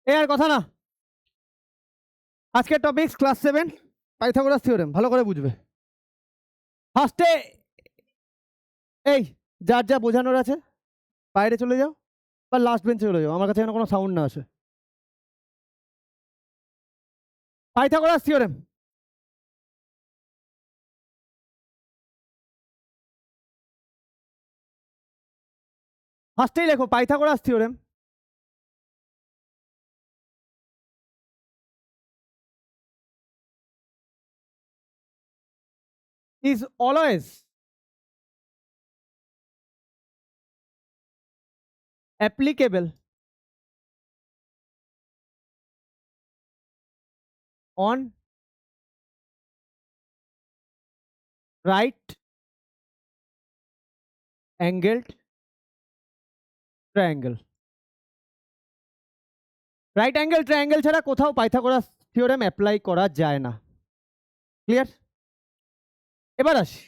এ আর কথা না, আজকের টপিক ক্লাস 7 পাইথাগোরাস থিওরেম। ভালো করে বুঝবে। ফার্স্টে এই যার যা বোঝানোর আছে বাইরে চলে যাও বা লাস্ট বেঞ্চে চলে যাও, আমার কাছে যেন কোনো সাউন্ড না আসে। পাইথাগোরাস থিওরেম, ফার্স্টেই লেখো Pythagoras theorem is always applicable on right angled triangle. Right angle triangle ছাড়া কোথাও পাইথাগোরাস থিওরেম অ্যাপ্লাই করা যায় না। ক্লিয়ার? এবার আসি,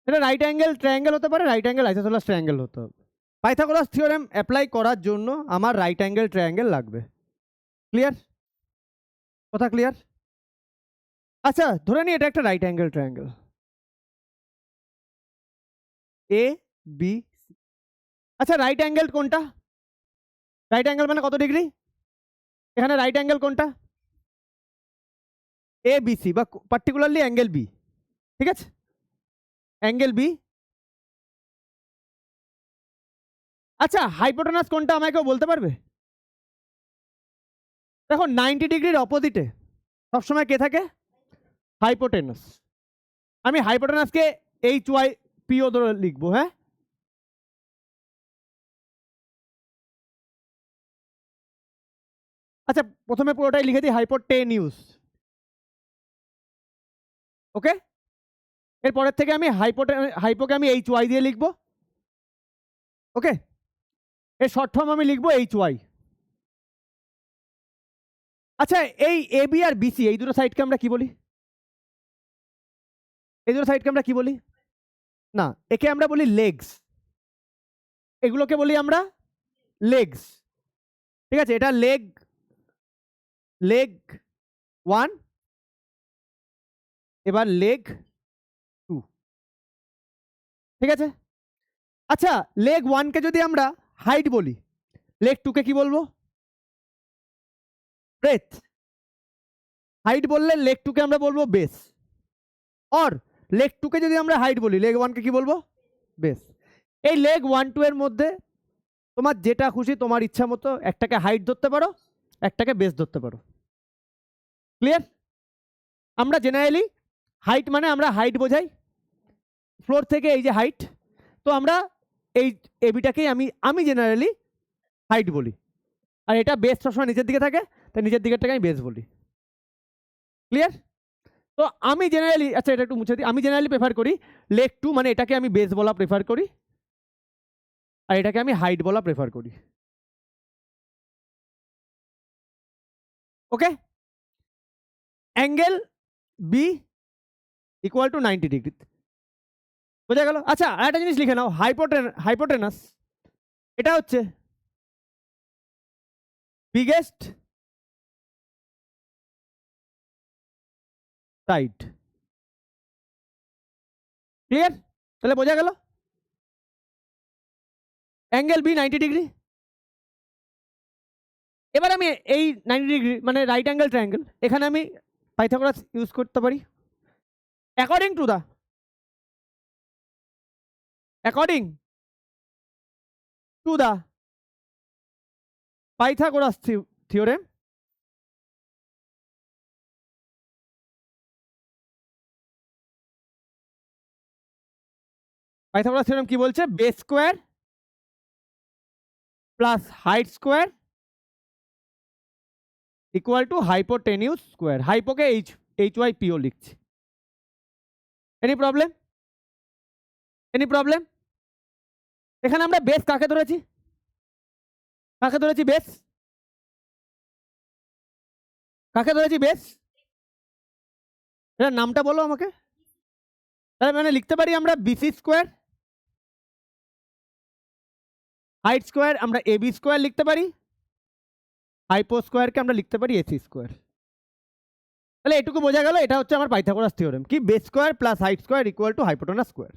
এটা রাইট অ্যাঙ্গেল ট্রায়াঙ্গেল হতে পারে, রাইট অ্যাঙ্গেল আইসোসেলেস ট্রায়াঙ্গেল হতে হবে। পাইথাগোরাস থিওরেম অ্যাপ্লাই করার জন্য আমার রাইট অ্যাঙ্গেল ট্রায়াঙ্গেল লাগবে। ক্লিয়ার? কথা ক্লিয়ার? আচ্ছা, ধরে নিই এটা একটা right angle triangle, A B. আচ্ছা, রাইট অ্যাঙ্গেল কোনটা? রাইট অ্যাঙ্গেল মানে কত ডিগ্রি? এখানে রাইট অ্যাঙ্গেল কোনটা? এ বি সি, বা পার্টিকুলারলি অ্যাঙ্গেল বি। ঠিক আছে, অ্যাঙ্গেল বি। আচ্ছা, হাইপোটেনাস কোনটা আমাকে কেউ বলতে পারবে? দেখো 90 ডিগ্রির অপোজিটে সবসময় কে থাকে? হাইপোটেনাস। আমি হাইপোটেনাসকে এইচ ওয়াই পিও ধরে লিখবো। হ্যাঁ, আচ্ছা প্রথমে পুরোটাই লিখে দিই হাইপোটেনিউস। ওকে, এরপরের থেকে আমি হাইপোকে আমি এইচ ওয়াই দিয়ে লিখবো। ওকে, এর শর্ট ফর্ম আমি লিখবো এইচ ওয়াই। আচ্ছা, এই এ বি আর বিসি এই দুটো সাইডকে আমরা কি বলি? এই দুটো সাইডকে আমরা কি বলি? না, একে আমরা বলি লেগস, এগুলোকে বলি আমরা লেগস। ঠিক আছে, এটা লেগ, লেগ 1, এবার লেগ 2। ঠিক আছে, আচ্ছা লেগ 1কে যদি আমরা হাইট বলি, লেগ 2কে কি বলবো? ব্রেথ। হাইট বললে লেগ 2কে আমরা বলবো বেস। অর লেগ 2কে যদি আমরা হাইট বলি, লেগ 1কে কি বলবো? বেস। এই লেগ 1 2 এর মধ্যে তোমার যেটা খুশি তোমার ইচ্ছা মতো একটাকে হাইট ধরতে পারো, একটাকে বেস ধরতে পারো। ক্লিয়ার? আমরা জেনারেলি হাইট মানে আমরা হাইট বোঝাই ফ্লোর থেকে, এই যে হাইট, তো আমরা এই এবিটাকেই আমি জেনারেলি হাইট বলি। আর এটা বেস সবসময় নিচের দিকে থাকে, তাই নিচের দিকেরটাকে আমি বেস বলি। ক্লিয়ার? তো আমি জেনারেলি, আচ্ছা এটা একটু মুছে দিই, আমি জেনারেলি প্রেফার করি লেগ 2 মানে এটাকে আমি বেস বলা প্রেফার করি, আর এটাকে আমি হাইট বলা প্রেফার করি। Okay, angle B equal to 90 degree, বোঝা গেল? আচ্ছা আর একটা জিনিস লিখে নাও, হাইপোটেনাস এটা হচ্ছে বিগেস্ট সাইড। ক্লিয়ার? তাহলে বোঝা গেল অ্যাঙ্গেল বি 90 ডিগ্রি। এবার আমি এই 90 ডিগ্রি মানে রাইট অ্যাঙ্গেল ট্রায়াঙ্গেল, এখানে আমি পাইথাগোরাস ইউজ করতে পারি। According to the Pythagoras theorem, Pythagoras theorem কি বলছে? Base square plus height square equal to hypotenuse square. হাইপোকে এইচ ওয়াই পিও লিখছি। Any problem? Any problem? এখানে আমরা বেস কাকে ধরেছি? কাকে ধরেছি বেস? কাকে ধরেছি বেস? এটার নামটা বলো আমাকে। তাহলে মানে লিখতে পারি আমরা বিসি স্কোয়ার, হাইট স্কোয়ার আমরা এবি স্কোয়ার লিখতে পারি, হাইপো স্কোয়ারকে আমরা লিখতে পারি এসি স্কোয়ার। তাহলে এটুকু বোঝা গেল, এটা হচ্ছে আমার পাইথাগোরাস থিওরেম, কি base square plus height square equal two hypotenuse square.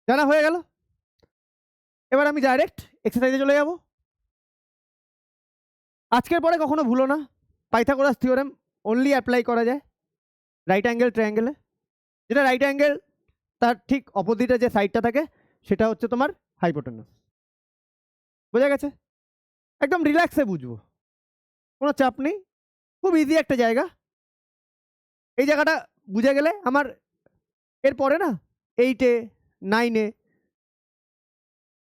জানা হয়ে গেল। এবার আমি ডাইরেক্ট এক্সারসাইজে চলে যাব। আজকের পরে কখনো ভুলো না, পাইথাগোরাস থিওরেম অনলি অ্যাপ্লাই করা যায় রাইট অ্যাঙ্গেল ট্রায়াঙ্গেলে। যেটা রাইট অ্যাঙ্গেল তার ঠিক অপোজিটে যে সাইডটা থাকে সেটা হচ্ছে তোমার হাইপোটেনাস। বোঝা গেছে? একদম রিল্যাক্সে বুঝবো, কোনো চাপ নেই, খুব ইজি একটা জায়গা। এই জায়গাটা বুঝে গেলে আমার এরপরে না 8-এ 9-এ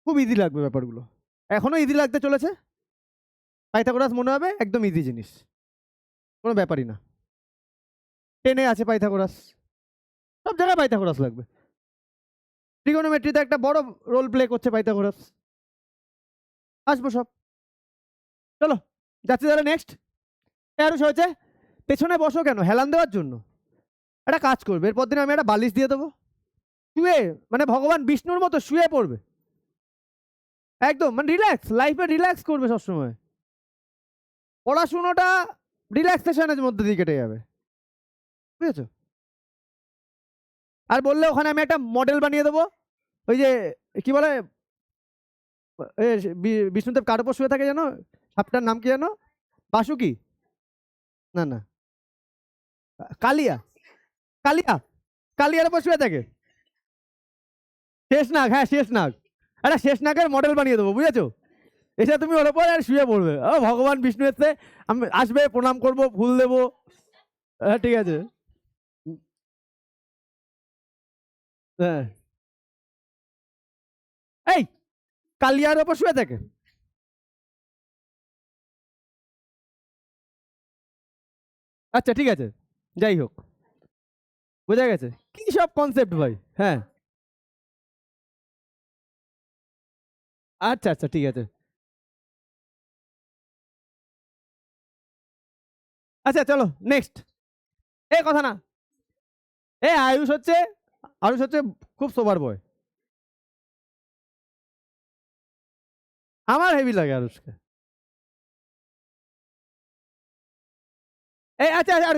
খুব ইজি লাগবে ব্যাপারগুলো। এখনো ইজি লাগতে চলেছে। পাইথাগোরাস মনে হবে একদম ইজি জিনিস, কোনো ব্যাপারই না। 10-এ আছে পাইথাগোরাস, সব জায়গায় পাইথাগোরাস লাগবে। ট্রিগোনোমেট্রিতে একটা বড় রোল প্লে করছে পাইথাগোরাস, আসবো সব। চলো যাচ্ছি তাহলে নেক্সট। আরো হয়েছে, পেছনে বসো কেন? হেলান দেওয়ার জন্য। একটা কাজ করবে, এরপর দিন আমি একটা বালিশ দিয়ে দেবো, শুয়ে মানে ভগবান বিষ্ণুর মতো শুয়ে পড়বে, একদম মানে রিল্যাক্স, লাইফে রিল্যাক্স করবে সবসময়। পড়াশুনোটা রিল্যাক্সেশনের মধ্যে দিয়ে কেটে যাবে, বুঝেছো? আর বললে ওখানে আমি একটা মডেল বানিয়ে দেবো, ওই যে কি বলে বিষ্ণুদেব কার উপর শুয়ে থাকে জানো? সাপটার নাম কি জানো? বাসুকি? না না, কালিয়া। কালিয়া, কালিয়ার উপর শুয়ে থাকে। শেষনাগ, হ্যাঁ শেষনাগ। একটা শেষনাগের মডেল বানিয়ে দেবো, বুঝেছো? এসে তুমি ওর উপর আর শুয়ে পড়বে, ও ভগবান বিষ্ণু এসছে, আমি আসবে, প্রণাম করব, ফুল দেবো। হ্যাঁ ঠিক আছে। হ্যাঁ, এই কালিয়ার উপর শুয়ে থাকে। আচ্ছা ঠিক আছে, যাই হোক, বোঝা গেছে কি সব কনসেপ্ট ভাই। হ্যাঁ আচ্ছা আচ্ছা ঠিক আছে। আচ্ছা চলো নেক্সট। এ কথা না, এ আয়ুষ হচ্ছে, আয়ুষ হচ্ছে খুব সোবার বয়, আমার হেভি লাগে আয়ুষকে। এই আচ্ছা আচ্ছা,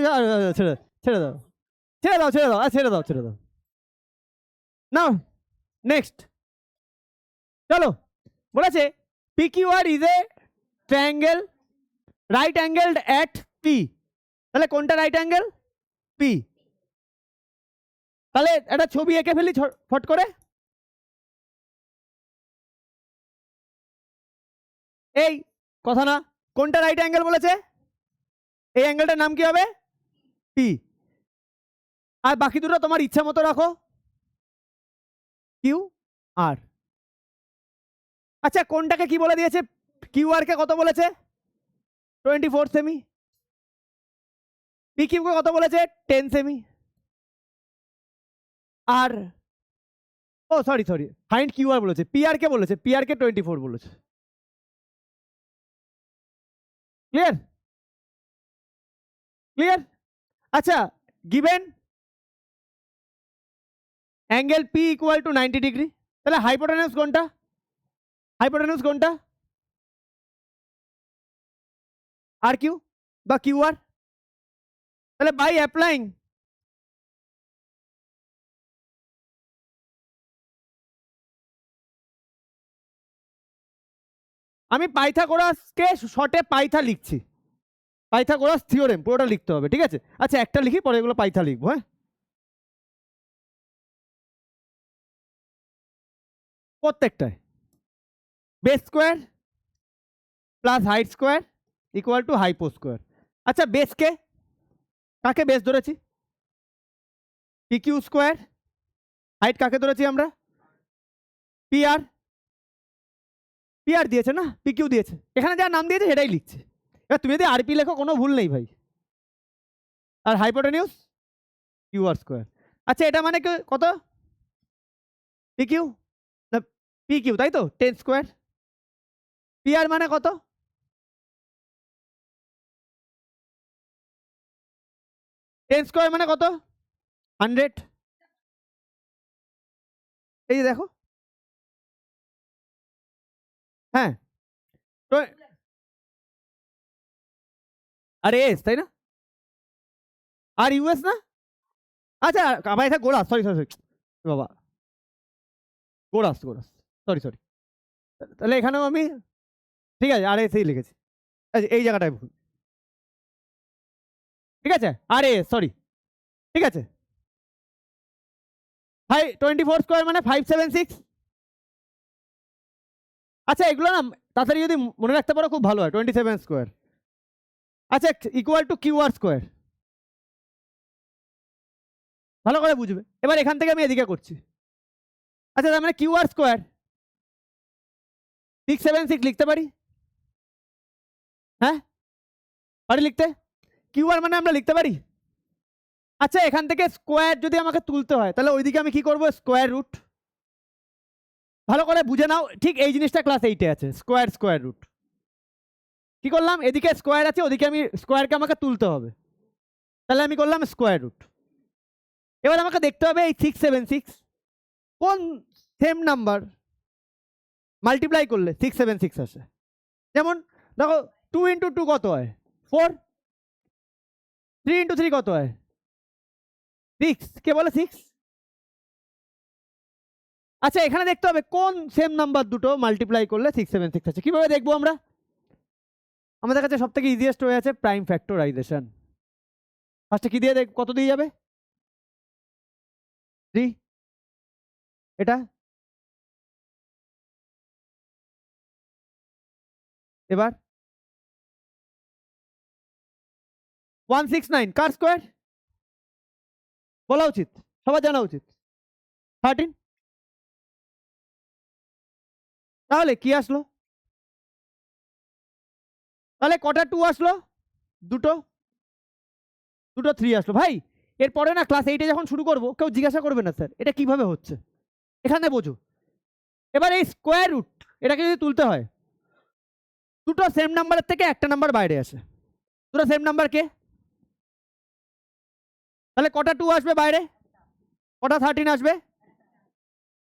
ছেড়ে ছেড়ে দাও, ছেড়ে দাও, ছেড়ে দাও, ছেড়ে দাও, ছেড়ে দাও। নাও নেক্সট, চলো। বলেছে PQR is a triangle right angled at P. তাহলে কোনটা রাইট অ্যাঙ্গেল? পি। তাহলে একটা ছবি এঁকে ফেলি ফট করে। এই কথা না, কোনটা রাইট অ্যাঙ্গেল বলেছে? এই অ্যাঙ্গেলটার নাম কি হবে? পি। আর বাকি দুটো তোমার ইচ্ছা মতো রাখো, কিউ আর। আচ্ছা কোনটাকে কি বলে দিয়েছে? কিউ আর কে কত বলেছে? 24 সেমি। পি কিউ কে কত বলেছে? 10 সেমি। আর ও sorry sorry, find Q R বলেছে, পি আর কে বলেছে, পি আর কে 24 বলেছে। ক্লিয়ার? ক্লিয়ার? আচ্ছা, given angle P equal to 90 degree, তাহলে হাইপোটেনাস কোনটা? হাইপোটেনাস কোনটা? আর কিউ বা কিউ আর। তাহলে বাই অ্যাপ্লাইং আমি পাইথাগোরাসকে শর্টে পাইথা লিখছি, পাইথাগোরাস থিওরেম পুরোটা লিখতে হবে, ঠিক আছে? আচ্ছা একটা লিখি, পরে এগুলো পাইথা লিখবো। হ্যাঁ, প্রত্যেকটায় base square plus height square equal to hypo square. আচ্ছা বেসকে, কাকে বেস ধরেছি? PQ square. হাইট কাকে ধরেছি আমরা? পিআর। পিআর দিয়েছে না, পিকিউ দিয়েছে, এখানে যা নাম দিয়েছে সেটাই লিখছে। এবার তুমি যদি আরপি লেখো কোনো ভুল নেই ভাই। আর হাইপোটেনিউস কিউ আর স্কোয়ার। আচ্ছা এটা মানে কত? পিকিউ না পিকিউ, তাই তো 10 স্কোয়ার। পিআর মানে কত? 10 স্কোয়ার মানে কত? 100, এই যে দেখো, হ্যাঁ তো আর এস তাই না, আর ইউএস না, আচ্ছা আবার এটা গোড়াস, সরি সরি সরি বাবা, গোড়াস গোড়াস, সরি সরি, তাহলে এখানেও আমি ঠিক আছে আর এসেই লিখেছি, আচ্ছা এই জায়গাটায় ভুল, ঠিক আছে আর এ সরি, ঠিক আছে 24 স্কোয়ার মানে 576। আচ্ছা এগুলো না তাড়াতাড়ি যদি মনে রাখতে পারো খুব ভালো হয়, 27 স্কোয়ার, আচ্ছা equal to Q R square, ভালো করে বুঝবে। এবার এখান থেকে আমি এদিকে করছি, আচ্ছা তার মানে কিউ আর স্কোয়ার 676 লিখতে পারি, হ্যাঁ পারি লিখতে, কিউ আর মানে আমরা লিখতে পারি। আচ্ছা এখান থেকে স্কোয়ার যদি আমাকে তুলতে হয় তাহলে ওইদিকে আমি কি করব, স্কোয়ার রুট, ভালো করে বুঝে নাও, ঠিক এই জিনিসটা ক্লাস 8-এ আছে, স্কোয়ার স্কোয়ার রুট। কি করলাম, এদিকে স্কোয়ার আছে, ওদিকে আমি স্কোয়ারকে আমাকে তুলতে হবে, তাহলে আমি করলাম স্কোয়ার রুট। এবার আমাকে দেখতে হবে এই 676 কোন সেম নাম্বার মাল্টিপ্লাই করলে 676 আসে। যেমন দেখো 2 ইন্টু 2 কত হয় 4, 3 ইন্টু 3 কত হয় 6, কে বলে 6। আচ্ছা এখানে দেখতে হবে কোন সেম নাম্বার দুটো মাল্টিপ্লাই করলে 676 আছে, কিভাবে দেখবো আমরা, আমাদের কাছে সব থেকে ইজিয়েস্ট হয়ে আছে প্রাইম ফ্যাক্টরাইজেশন। ফার্স্টে কি দিয়ে কত দিয়ে যাবে 3, এটা এবার 169 কার স্কোয়ার বলা উচিত, সবার জানা উচিত 13, তাহলে কি আসলো, তাহলে কটা 2 আসলো, দুটো, দুটো 3 আসলো। ভাই এরপরে না ক্লাস 8-এ যখন শুরু করবো কেউ জিজ্ঞাসা করবে না স্যার এটা কিভাবে হচ্ছে, এখানে বোঝো। এবার এই স্কোয়ার রুট এটাকে যদি তুলতে হয়, দুটো সেম নাম্বারের থেকে একটা নাম্বার বাইরে আসে, দুটো সেম নাম্বার কে, তাহলে কটা 2 আসবে বাইরে, কটা 13 আসবে,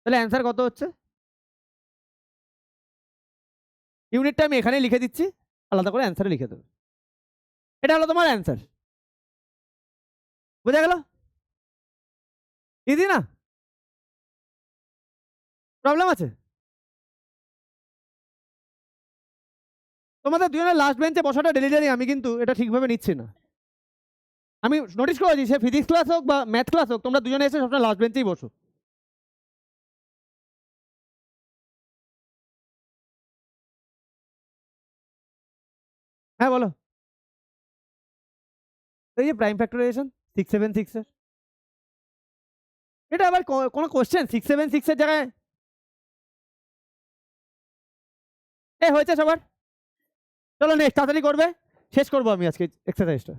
তাহলে অ্যান্সার কত হচ্ছে, ইউনিটটা আমি এখানে লিখে দিচ্ছি, আলাদা করে অ্যান্সারে লিখে দেবে, এটা হলো তোমার অ্যান্সার, বোঝা গেল, ইজি না, প্রবলেম আছে, তোমাদের দুজনের লাস্ট বেঞ্চে বসাটা ডেলি আমি কিন্তু এটা ঠিকভাবে নিচ্ছি না, আমি নোটিস করেছি সে ফিজিক্স ক্লাস হোক বা ম্যাথ ক্লাস হোক তোমরা দুজনে এসে সবসময় লাস্ট বেঞ্চেই বসো। হ্যাঁ বলো, এই যে প্রাইম ফ্যাক্টরাইজেশন 676 এর, এটা আবার কোনো কোশ্চেন 676 এর জায়গায়, এ হয়েছে সবার, চলো নেক্সট তাড়াতাড়ি করবে, শেষ করবো আমি আজকে এক্সারসাইজটা,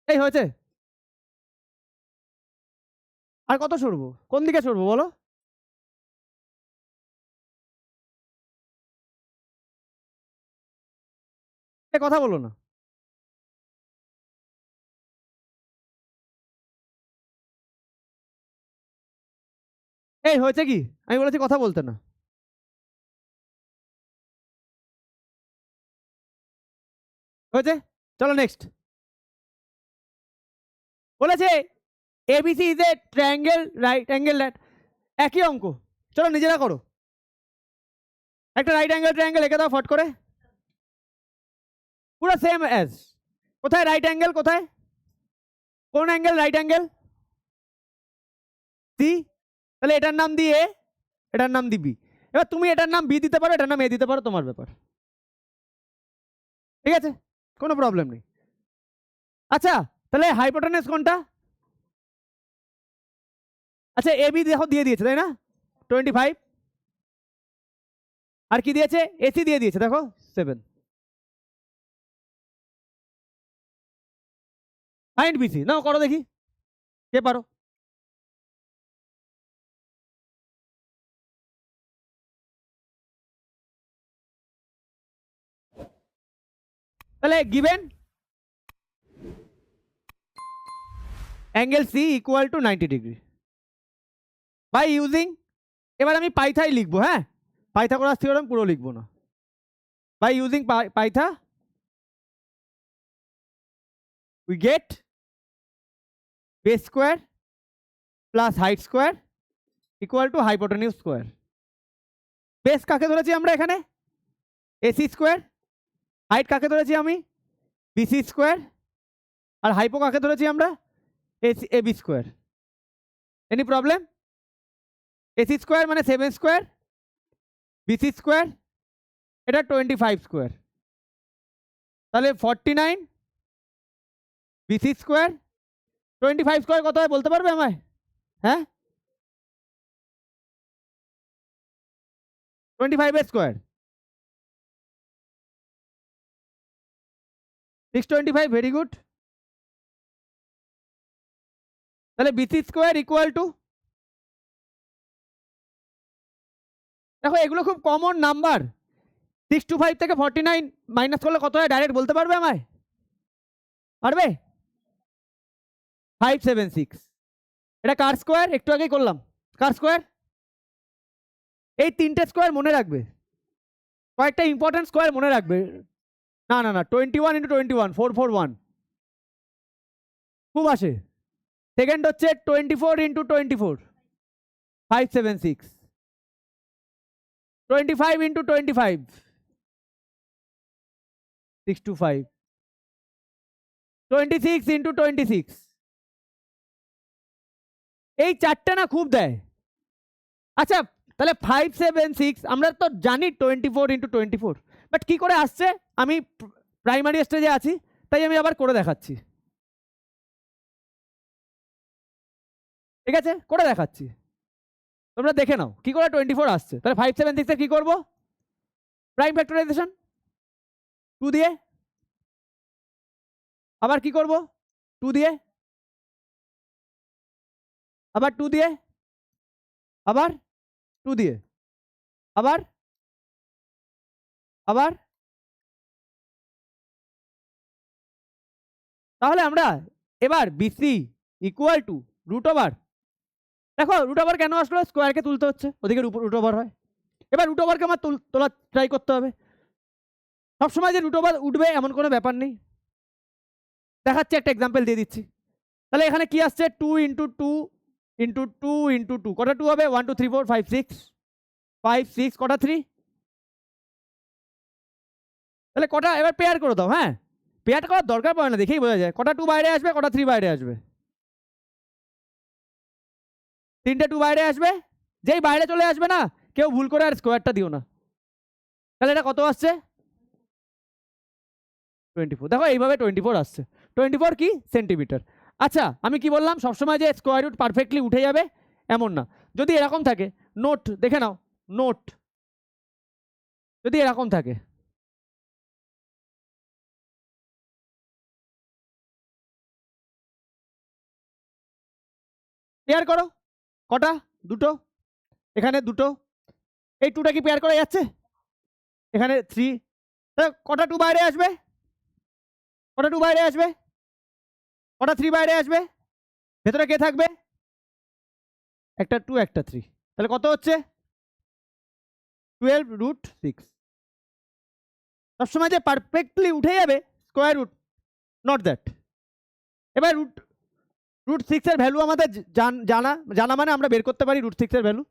এই হয়েছে, আর কত সরবো, কোন দিকে সরবো বলো, এ কথা বলো না, এই হয়েছে কি, আমি বলেছি কথা বলতে না, হয়েছে, চলো নেক্সট, বলেছে ABC is a triangle right angle, একই অঙ্ক, চলো নিজেরা করো, একটা রাইট অ্যাঙ্গেল ট্রায়াঙ্গেল এঁকে দাও ফট করে, পুরো সেম অ্যাজ, কোথায় রাইট অ্যাঙ্গেল, কোথায় কোন অ্যাঙ্গেল রাইট অ্যাঙ্গেল, সি, তাহলে এটার নাম দি এ, এটার নাম দি বি, এবার তুমি এটার নাম বি দিতে পারো, এটার নাম এ দিতে পারো, তোমার ব্যাপার, ঠিক আছে কোনো প্রবলেম নেই। আচ্ছা তাহলে হাইপোটেনাস কোনটা, আচ্ছা এ বি দেখো দিয়ে দিয়েছে তাই না 25, আর কি দিয়েছে এসি দিয়ে দিয়েছে দেখো 7, ফাইন্ড বিসি নাও করো দেখি কে পারো, তাহলে given angle C equal to 90 degree by using, এবার আমি পাইথাই লিখবো, হ্যাঁ, পাইথাগোরাস থিওরেম পুরো লিখবো না, by using Pytha we get base square plus height square equal to hypotenuse square. Base কাকে ধরেছি আমরা এখানে? AC square. হাইট কাকে ধরেছি আমি? BC square. আর হাইপো কাকে ধরেছি আমরা? AB square. Any problem? AC square মানে 7 স্কোয়ার, বিসি স্কোয়ার এটা 25 স্কোয়ার, তাহলে 49, বিসি স্কোয়ার 25 স্কোয়ার কত হয় বলতে পারবে আমায়? হ্যাঁ, 25 স্কোয়ার 625, ভেরি গুড। তাহলে বিসি স্কোয়ার ইকুয়াল টু, দেখো এগুলো খুব কমন নাম্বার, 625 থেকে 49 মাইনাস করলে কত হয় ডাইরেক্ট বলতে পারবে আমায়? পারবে? 576। এটা কার স্কোয়ার? একটু আগেই করলাম, কার স্কোয়ার? এই তিনটে স্কোয়ার মনে রাখবে, কয়েকটা ইম্পর্টেন্ট স্কোয়ার মনে রাখবে। না না না, 21 ইন্টু 21 441 খুব আসে। সেকেন্ড হচ্ছে 24 ইন্টু 24 576, 25 ইন্টু 25 625, 26 ইন্টু 26, এই চারটে না খুব দেয়। আচ্ছা তাহলে 576 আমরা তো জানি 24 ইন্টু 24, বাট কি করে আসছে? আমি প্রাইমারি স্টেজে আছি তাই আমি আবার করে দেখাচ্ছি, ঠিক আছে, করে দেখাচ্ছি, তোমরা দেখে নাও কি করে 24 আসছে। তাহলে 576 এর কি করব? প্রাইম ফ্যাক্টরাইজেশন 2 দিয়ে, আবার কি করব? 2 দিয়ে, আবার 2 দিয়ে, আবার 2 দিয়ে, আবার আবার, তাহলে আমরা এবার BC equal to root over, দেখো রুট ওভার কেন আসলো? স্কোয়ারকে তুলতে হচ্ছে, ওদিকে রুট ওভার হয়। এবার রুট ওভারকে আমার তোলা ট্রাই করতে হবে। সবসময় যে রুট ওভার উঠবে এমন কোনো ব্যাপার নেই, দেখাচ্ছি একটা এক্সাম্পল দিয়ে দিচ্ছি। তাহলে এখানে কি আসছে? 2 ইন্টু 2 ইন্টু 2 ইন্টু 2, কটা 2 হবে? 1 2 3 4 5 6 5 6, কটা 3? তাহলে কটা, এবার পেয়ার করে দাও, হ্যাঁ, পেয়ারটা করার দরকার পড়ে না, দেখেই বোঝা যায় কটা 2 বাইরে আসবে, কটা 3 বাইরে আসবে। 3টে 2 বাইরে আসবে, যেই বাইরে চলে আসবে না কেউ ভুল করে আর স্কোয়ারটা দিও না। তাহলে এটা কত আসছে? 24। দেখো এইভাবে 24 আসছে। 24 কি? সেন্টিমিটার। আচ্ছা আমি কি বললাম, সবসময় যে স্কোয়ার রুট পারফেক্টলি উঠে যাবে এমন না, যদি এরকম থাকে, নোট দেখে নাও, নোট যদি এরকম থাকে, পেয়ার করো, কটা? দুটো, এখানে দুটো, এই 2টা কি পেয়ার করা যাচ্ছে? এখানে 3, কটা 2 বাইরে আসবে? কটা 2 বাইরে আসবে? কটা 3 বাইরে আসবে? ভেতরে কে থাকবে? একটা 2 একটা 3, তাহলে কত হচ্ছে? 12 রুট 6। সবসময় যে পারফেক্টলি উঠে যাবে স্কোয়ার রুট, নট দ্যাট। এবার রুট 6 এর ভ্যালু আমাদের জানা জানা মানে আমরা বের করতে পারি রুট 6 এর ভ্যালু,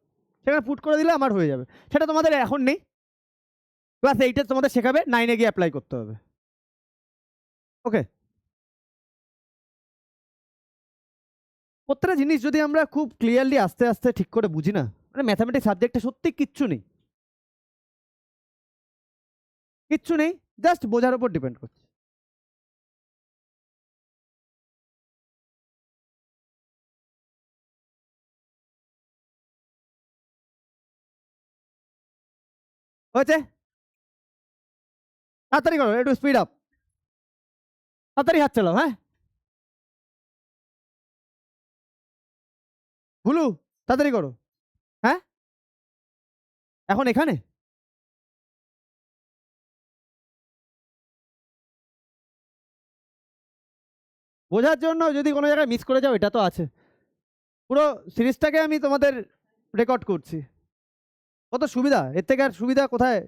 সেখানে পুট করে দিলে আমার হয়ে যাবে। সেটা তোমাদের এখন নেই, ক্লাস 8 তোমাদের শেখাবে, 9 গিয়ে অ্যাপ্লাই করতে হবে। ওকে, প্রত্যেকটা জিনিস যদি আমরা খুব ক্লিয়ারলি আস্তে আস্তে ঠিক করে বুঝি না, মানে ম্যাথামেটিক্স সাবজেক্টে সত্যি কিচ্ছু নেই, কিচ্ছু নেই, জাস্ট বোঝার উপর ডিপেন্ড করছে। হয়েছে? তাড়াতাড়ি করো, একটু স্পিড আপ, তাড়াতাড়ি হাত চালাও, হ্যাঁ। ভুলু তাড়াতাড়ি করো, হ্যাঁ, এখন এখানে বোঝার জন্য যদি কোনো জায়গায় মিস করে যাও, এটা তো আছে। পুরো সিরিজটাকে আমি তোমাদের রেকর্ড করছি। কত সুবিধা, এর থেকে আর সুবিধা কোথায়,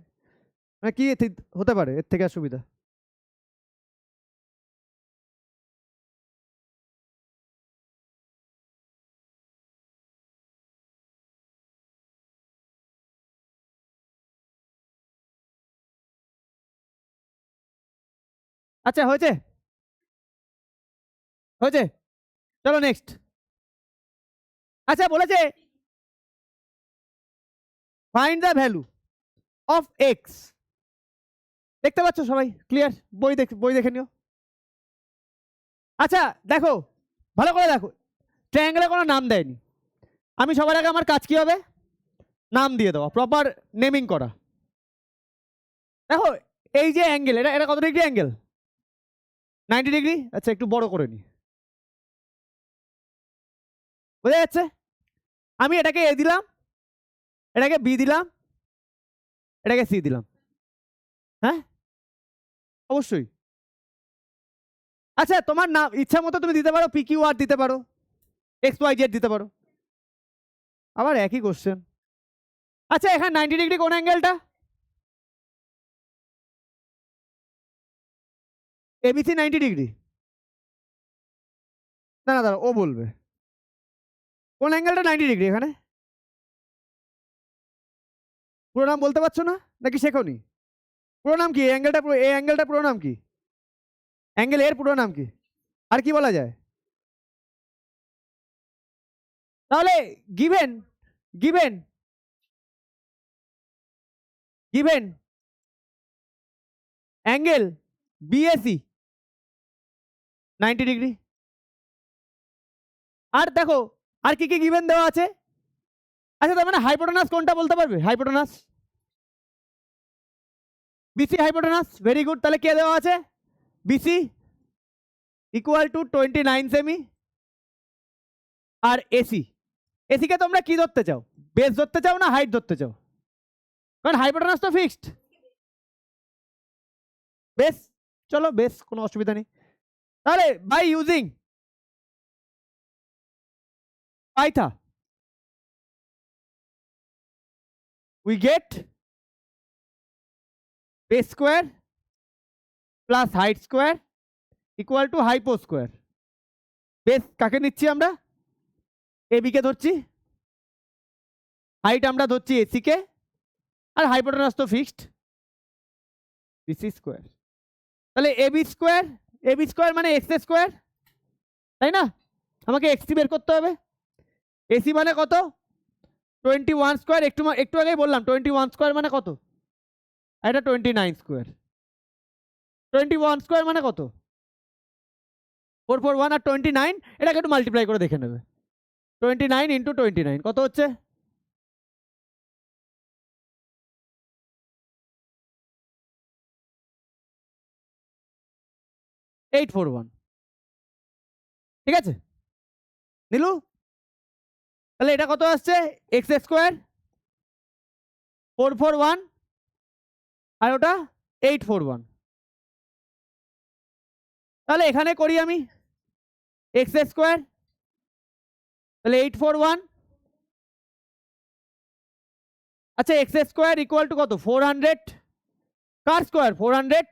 মানে কি হতে পারে এর থেকে আর সুবিধা? আচ্ছা, হয়েছে হয়েছে, চলো নেক্সট। আচ্ছা, বলেছে find the value of x. দেখতে পাচ্ছ সবাই ক্লিয়ার? বই দেখে নিও। আচ্ছা দেখো, ভালো করে দেখো, ট্রায়াঙ্গেলে কোনো নাম দেয়নি। আমি সবার আগে আমার কাজ কি হবে, নাম দিয়ে দেওয়া, প্রপার নেমিং করা। দেখো এই যে অ্যাঙ্গেল, এটা এটা কত ডিগ্রি অ্যাঙ্গেল? 90 ডিগ্রি। আচ্ছা একটু বড় করে নি, বোঝা যাচ্ছে? আমি এটাকে এ দিলাম, এটাকে বি দিলাম, এটাকে সি দিলাম। হ্যাঁ অবশ্যই। আচ্ছা তোমার নাম ইচ্ছা মতো তুমি দিতে পারো, পি কিউ আর দিতে পারো, এক্স ওয়াই জেড দিতে পারো, আবার একই কোশ্চেন। আচ্ছা এখানে 90 ডিগ্রি কোন অ্যাঙ্গেলটা? ABC 90 degree. না না দাঁড়া, ও বলবে কোন অ্যাঙ্গেলটা 90 ডিগ্রি এখানে। পুরো নাম বলতে পারছো না নাকি শেখোনি? পুরো নাম কি অ্যাঙ্গেলটা, এই অ্যাঙ্গেলটা পুরো নাম কি? অ্যাঙ্গেল এর পুরো নাম কি? আর কি বলা যায়? তাহলে given given given angle BAC 90 degree. আর দেখো আর কি কি গিভেন দেওয়া আছে। আচ্ছা তার মানে হাইপোটেনাস কোনটা বলতে পারবে? Hypotenuse, BC hypotenuse, very good. তাহলে কে দেওয়া আছে? বিসি ইকুয়াল টু 29 সেমি। আর এসি, এসিকে তোমরা কি ধরতে চাও, বেস ধরতে চাও না হাইট ধরতে চাও? কারণ হাইপোটেনাস তো ফিক্সড, বেস। চলো বেস, কোনো অসুবিধা নেই। তাহলে by using Pytha we get base square plus height square equal to hypo square. Base কাকে নিচ্ছি আমরা? এবি কে ধরছি, হাইট আমরা ধরছি এসি কে, আর হাইপোটেনাস তো ফিক্সড বিসি স্কোয়ার। তাহলে এবি স্কোয়ার মানে এক্স স্কোয়ার, তাই না? আমাকে এক্সি বের করতে হবে। এসি মানে কত? 21 স্কোয়ার, একটু একটু আগেই বললাম 21 স্কোয়ার মানে কত? এটা 29 স্কোয়ার। 21 স্কোয়ার মানে কত? 441 আর 29, এটাকে একটু মাল্টিপ্লাই করে দেখে নেবে। 29 ইন্টু 29 কত হচ্ছে? 841। ঠিক আছে নীলু? তাহলে এটা কত আসছে? এক্স স্কোয়ার 441 আর ওটা 841। তাহলে এখানে করি আমি এক্স স্কোয়ার, তাহলে 841। আচ্ছা এক্স স্কোয়ার ইকুয়াল টু কত? 400। কার স্কোয়ার? 400।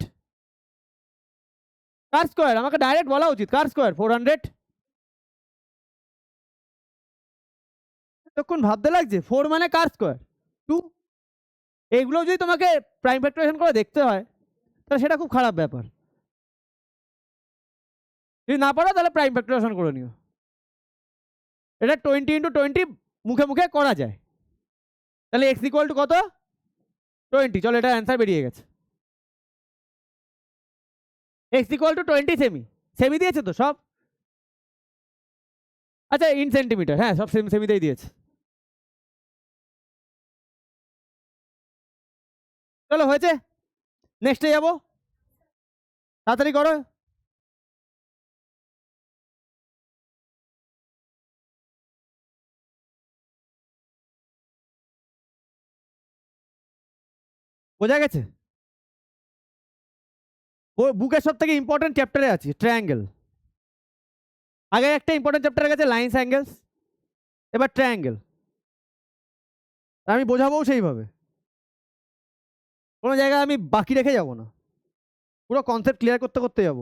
কার স্কোয়ার? আমাকে ডাইরেক্ট বলা উচিত, কার স্কোয়ার? 400। তখন ভাবতে লাগছে 4 মানে কার স্কোয়ার? 2। এইগুলো যদি তোমাকে প্রাইম ফ্যাক্টরাইজেশন করে দেখতে হয় তাহলে সেটা খুব খারাপ ব্যাপার। যদি না পারো তাহলে প্রাইম ফ্যাক্টরাইজেশন করে নিও। এটা 20 ইন্টু 20 মুখে মুখে করা যায়। তাহলে এক্স ইকুয়াল টু কত? 20। চলো এটা অ্যান্সার বেরিয়ে গেছে। X equal to 20 semi. Semi দিয়েছে তো সব? আচ্ছা ইন সেন্টিমিটার, হ্যাঁ সব সেমিতেই দিয়েছে। চলো হয়েছে, নেক্সটে যাবো, তাড়াতাড়ি করো। বোঝা গেছে? বুকের সব থেকে ইম্পর্টেন্ট চ্যাপ্টারে আছি, ট্রায়াঙ্গেল। আগে একটা ইম্পর্টেন্ট চ্যাপ্টার গেছে লাইনস অ্যাঙ্গেলস, এবার ট্রায়াঙ্গেল। আমি বোঝাবো সেইভাবে, কোনো জায়গায় আমি বাকি রেখে যাব না, পুরো কনসেপ্ট ক্লিয়ার করতে করতে যাব।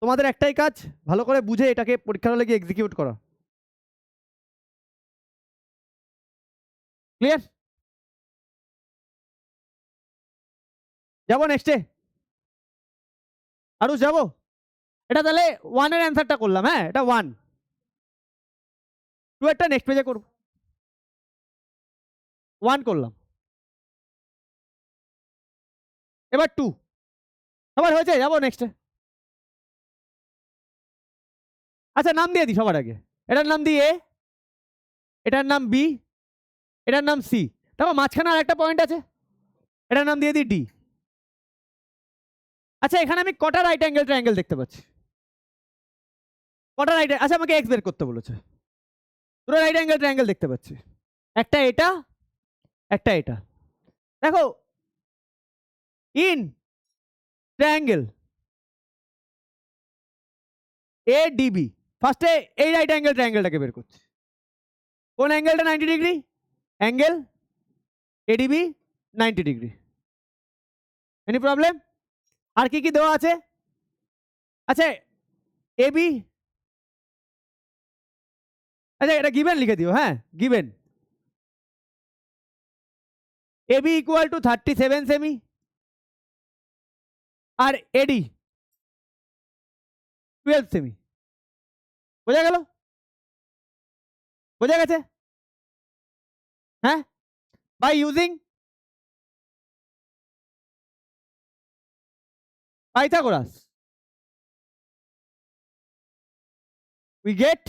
তোমাদের একটাই কাজ, ভালো করে বুঝে এটাকে পরীক্ষার হলে গিয়ে এক্সিকিউট করা। ক্লিয়ার? যাবো নেক্সটে, আরো যাবো। এটা তাহলে 1 এর অ্যান্সারটা করলাম, হ্যাঁ এটা 1। 2 একটা নেক্সট পেজে করব। 1 করলাম, এবার 2 সবার হয়েছে, যাবো নেক্সটে। আচ্ছা নাম দিয়ে দিই সবার আগে, এটার নাম দিই এ, এটার নাম বি, এটার নাম সি। দেখো মাঝখানে আর একটা পয়েন্ট আছে, এটার নাম দিয়ে দিই ডি। আচ্ছা এখানে আমি কটা রাইট অ্যাঙ্গেল ট্রায়াঙ্গেল দেখতে পাচ্ছি? কটা রাইট? আচ্ছা আমাকে এক্স বের করতে বলেছে। দুটো রাইট অ্যাঙ্গেল ট্রায়াঙ্গেল দেখতে পাচ্ছি, একটা এটা, একটা এটা। দেখো ইন ট্রায়াঙ্গেল এ ডিবি, ফার্স্টে এই রাইট অ্যাঙ্গেল ট্রায়াঙ্গেলটাকে বের করছি। কোন অ্যাঙ্গেলটা 90 degree? Angle ADB 90 degree. Any problem? আর কি কি দেওয়া আছে? আচ্ছা এবি, আচ্ছা এটা গিভেন লিখে দিও, হ্যাঁ given. AB equal to 37 cm, আর এডি 12 সেমি। বোঝা গেল? বোঝা গেছে? হ্যাঁ, by using Pythagoras we get,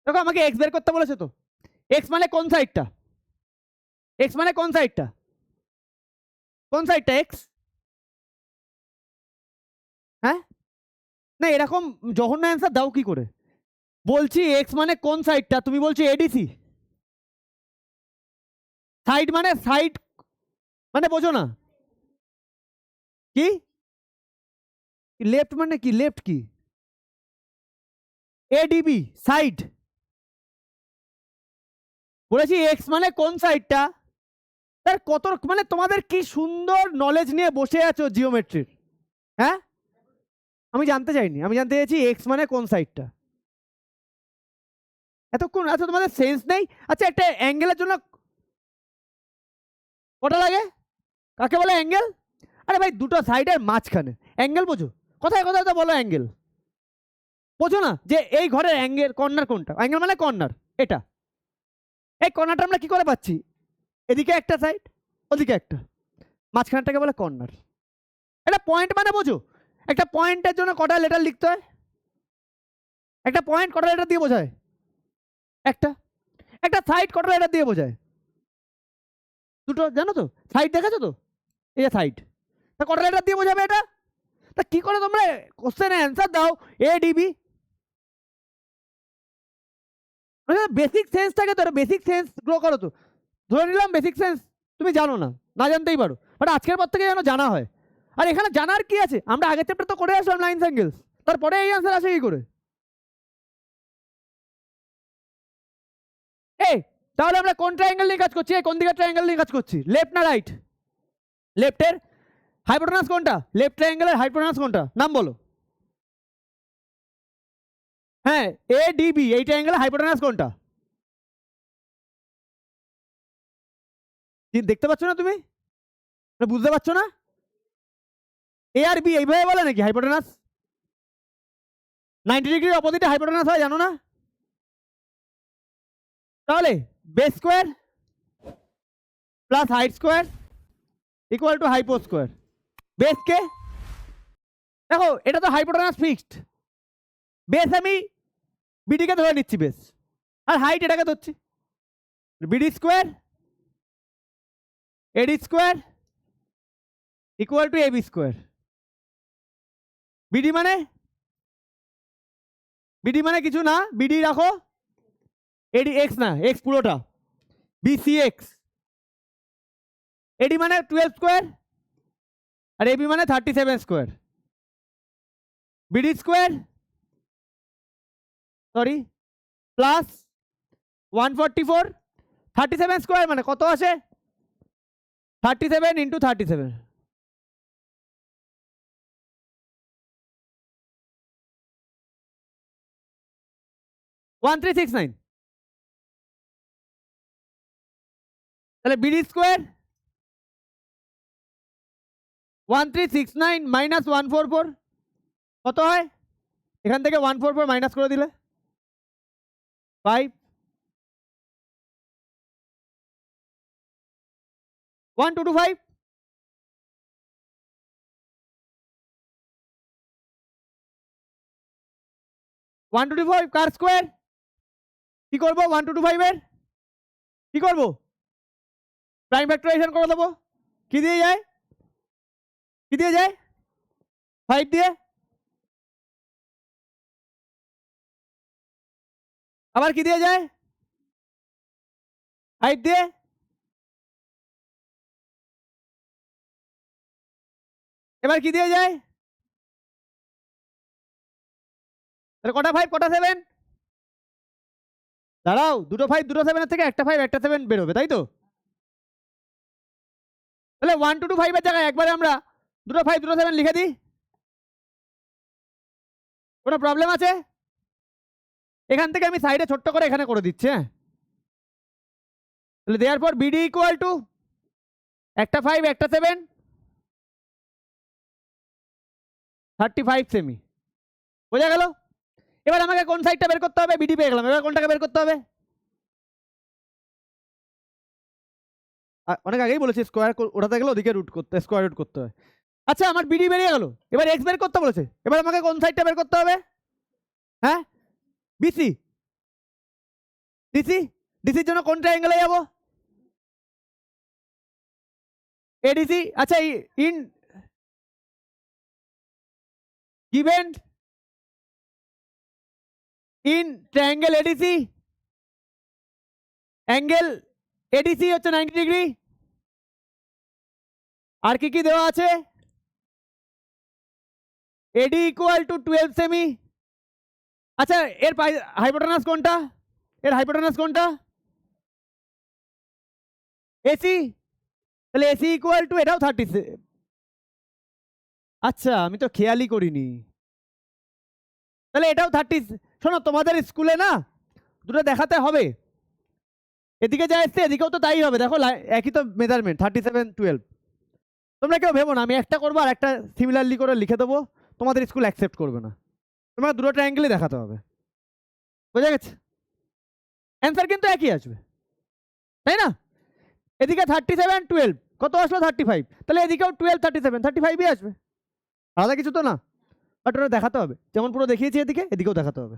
দেখো আমাকে এক্স বের করতে বলেছে তো, এক্স মানে কোন সাইডটা? এক্স মানে কোন সাইডটা? কোন সাইডটা এক্স? হ্যাঁ না এরকম জঘন্য অ্যান্সার দাও কি করে? বলছি এক্স মানে কোন সাইডটা, তুমি বলছো এডিসি। সাইড মানে সাইড মানে বোঝো না কি? লেফট মানে কি? লেফট কি? ADB side. বলেছি এক্স মানে কোন সাইডটা। তার কত মানে তোমাদের কি সুন্দর নলেজ নিয়ে বসে আছো জিওমেট্রির, হ্যাঁ আমি জানতে চাইনি, আমি জানতে চাইছি এক্স মানে কোন সাইডটা। এতক্ষণ আচ্ছা তোমাদের সেন্স নেই। আচ্ছা একটা অ্যাঙ্গেলের জন্য কটা লাগে? কাকে বলে অ্যাঙ্গেল? আরে ভাই দুটো সাইডের মাঝখানে অ্যাঙ্গেল বোঝো? কোথায় কোথায় তো বলো অ্যাঙ্গেল, বোঝো না যে এই ঘরের অ্যাঙ্গেল কর্নার কোনটা? অ্যাঙ্গেল মানে কর্নার, এটা এই কর্নারটা আমরা কি করে পাচ্ছি? এদিকে একটা সাইড, ওদিকে একটা, মাঝখানটাকে বলে কর্নার। এটা পয়েন্ট মানে বোঝো? একটা পয়েন্টের জন্য কটা লেটার লিখতে হয়? একটা পয়েন্ট কটা লেটার দিয়ে বোঝায়? একটা। একটা সাইড কটা লেটার দিয়ে বোঝায়? দুটো, জানো তো? সাইড দেখেছো তো, এই যে সাইড, তা কটা লেটার দিয়ে বোঝাবে এটা? তা কি করে তোমরা কোশ্চেনে অ্যান্সার দাও এ ডিবি? বেসিক সেন্স থাকে তো, বেসিক সেন্স গ্রো করো তো। ধরে নিলাম বেসিক সেন্স তুমি জানো না, না জানতেই পারো, বাট আজকের পর থেকে যেন জানা হয়। আর এখানে জানার কি আছে? আমরা আগের চ্যাপ্টার তো করে আসলাম লাইনস অ্যাঙ্গেলস, তারপরে এই অ্যান্সার আসে কি করে? এই তাহলে আমরা কোন ট্রায়াঙ্গেল নিয়ে কাজ করছি? কোন দিকে ট্রায়াঙ্গেল নিয়ে কাজ করছি? লেফট না রাইট? লেফটের হাইপোটেনাস কোনটা? লেফট ট্রায়াঙ্গেলের হাইপোটেনাস কোনটা? নাম বলো। হ্যাঁ এ ডিবি এই ট্রায়াঙ্গেলের হাইপোটেনাস কোনটা? দেখতে পাচ্ছ না তুমি? বুঝতে পারছো না? এ আর বি এইভাবে বলে নাকি হাইপোটেনাস? 90 ডিগ্রির অপোজিটে হাইপোটেনাস হয়, জানো না? তাহলে base square plus height square equal to hypo square. Base কে দেখো, এটা তো হাইপোটেনাস ফিক্সড, বেস আমি বিডিকে ধরে নিচ্ছি বেস, আর হাইট এটাকে ধরছি। BD square AD square equal to AB square. BD মানে, বিডি মানে কিছু না, বিডি রাখো, এডি এক্স না, এক্স পুরোটা, বিসি এক্স। এডি মানে 12 স্কোয়ার, আর এবি মানে 37 square. BD square sorry plus 144 37 square মানে কত আসে 37 ইন্টু 37 1369 তাহলে বিডি স্কোয়ার 1369 মাইনাস 144 কত হয় এখান থেকে 144 মাইনাস করে দিলে 5 1225 125 কার স্কোয়ার কি করবো 1225 এর কি করবো প্রাইম ফ্যাক্টরাইজেশন করে দেবো কি দিয়ে যায় 5 দিয়ে আবার কি দিয়ে যায় 5 দিয়ে এবার কি দিয়ে যায় তাহলে কটা 5 কটা 7 দাঁড়াও দুটো 5 দুটো 7 এর থেকে একটা 5 একটা 7 বেরোবে তাই তো তাহলে 1225 এর জায়গায় একবারে আমরা দুটো 5 দুটো 7 লিখে দিই কোনো প্রবলেম আছে এখান থেকে আমি সাইডে ছোট্ট করে এখানে করে দিচ্ছি হ্যাঁ তাহলে দেওয়ার পর বিডি ইকুয়াল টু একটা 5 একটা 7 35 সেমি বোঝা গেল এবার আমাকে কোন সাইডটা বের করতে হবে বিডি পেয়ে গেলাম এবার কোনটাকে বের করতে হবে অনেক আগেই বলেছি স্কোয়ার ওঠাতে গেলে ওদিকে রুট করতে স্কোয়ার রুট করতে হয় আচ্ছা আমার বিডি বেরিয়ে গেল এবার এক্স বের করতে বলেছে এবার আমাকে কোন সাইডটা বের করতে হবে হ্যাঁ বিসি ডিসির জন্য কোন ট্রায়াঙ্গেলে যাব এডিসি আচ্ছা in given in triangle ADC angle ADC হচ্ছে 90 ডিগ্রি আর কি কি দেওয়া আছে AD ইকুয়াল টু 12 সেমি আচ্ছা এর হাইপোটেনাস কোনটা এসি তাহলে এসি ইকুয়াল টু এটাও 30 আচ্ছা আমি তো খেয়ালই করিনি তাহলে এটাও 30 শোনো তোমাদের স্কুলে না দুটো দেখাতে হবে এদিকে যা এসছে এদিকেও তো তাই হবে দেখো একই তো মেজারমেন্ট 37 12 তোমরা কেউ ভেবো না আমি একটা করবো আর একটা সিমিলারলি করে লিখে দেবো তোমাদের স্কুল অ্যাকসেপ্ট করবে না তোমাকে দুটো ট্রায়াঙ্গেলই দেখাতে হবে বোঝা গেছে অ্যান্সার কিন্তু একই আসবে তাই না এদিকে 37 12 কত আসলো 35 তাহলে এদিকেও 12 37 35ই আসবে আলাদা কিছু তো না বাট ওটা দেখাতে হবে যেমন পুরো দেখিয়েছি এদিকেও দেখাতে হবে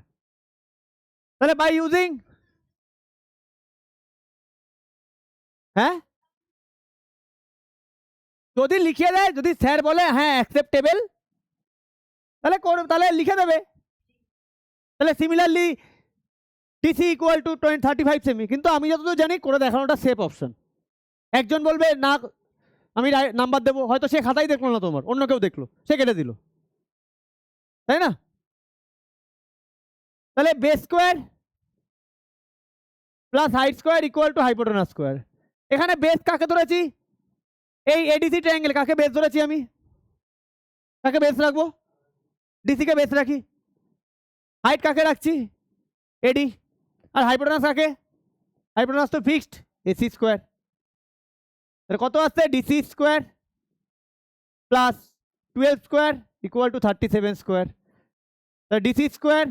তাহলে বাই ইউজিং হ্যাঁ যদি লিখে দেয় যদি স্যার বলে হ্যাঁ অ্যাকসেপ্টেবল তাহলে লিখে দেবে তাহলে similarly DC equal to 35 semi কিন্তু আমি যতদূর জানি করে দেখানোটা সেফ অপশন একজন বলবে না আমি নাম্বার দেবো হয়তো সে খাতাই দেখলো না তোমার অন্য কেউ দেখলো সে কেটে দিল তাই না তাহলে base square plus height square equal two hypotenuse square এখানে বেস কাকে ধরেছি এই এডিসি ট্রায়াঙ্গেল কাকে বেস ধরেছি আমি কাকে বেস রাখবো ডিসিকে বেস রাখি হাইট কাকে রাখছি এডি আর হাইপোটেনাস কাকে হাইপোটেনাস তো ফিক্সড এসি স্কোয়ার তাহলে কত আসছে DC square plus 12 square equal to 37 square তাহলে ডিসি স্কোয়ার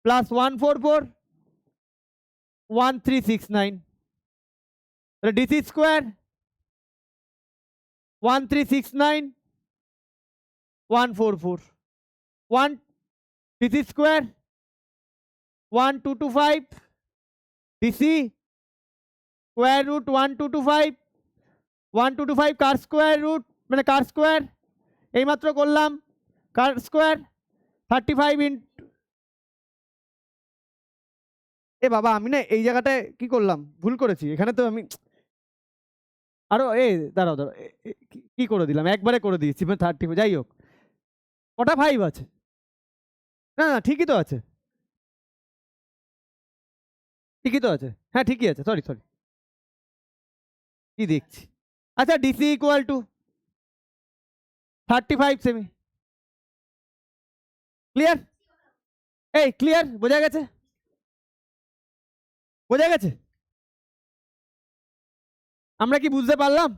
প্লাস 144 1369 তাহলে DC square 1369 144 1 DC square 1225 DC square root 1225 কার স্কোয়ার রুট মানে কার স্কোয়ার এইমাত্র করলাম কার স্কোয়ার 35 ইন্টু এ বাবা আমি না এই জায়গাটায় কি করলাম ভুল করেছি এখানে তো আমি আরো দাঁড়াও কি করে দিলাম একবারে করে দিয়েছি 30 যাই হোক কটা 5 আছে না ঠিকই তো আছে ঠিকই তো আছে, হ্যাঁ ঠিকই আছে, সরি সরি, কি দেখছি। আচ্ছা DC equal to 35 semi, clear? এই ক্লিয়ার, বোঝা গেছে? বোঝা গেছে? আমরা কি বুঝতে পারলাম?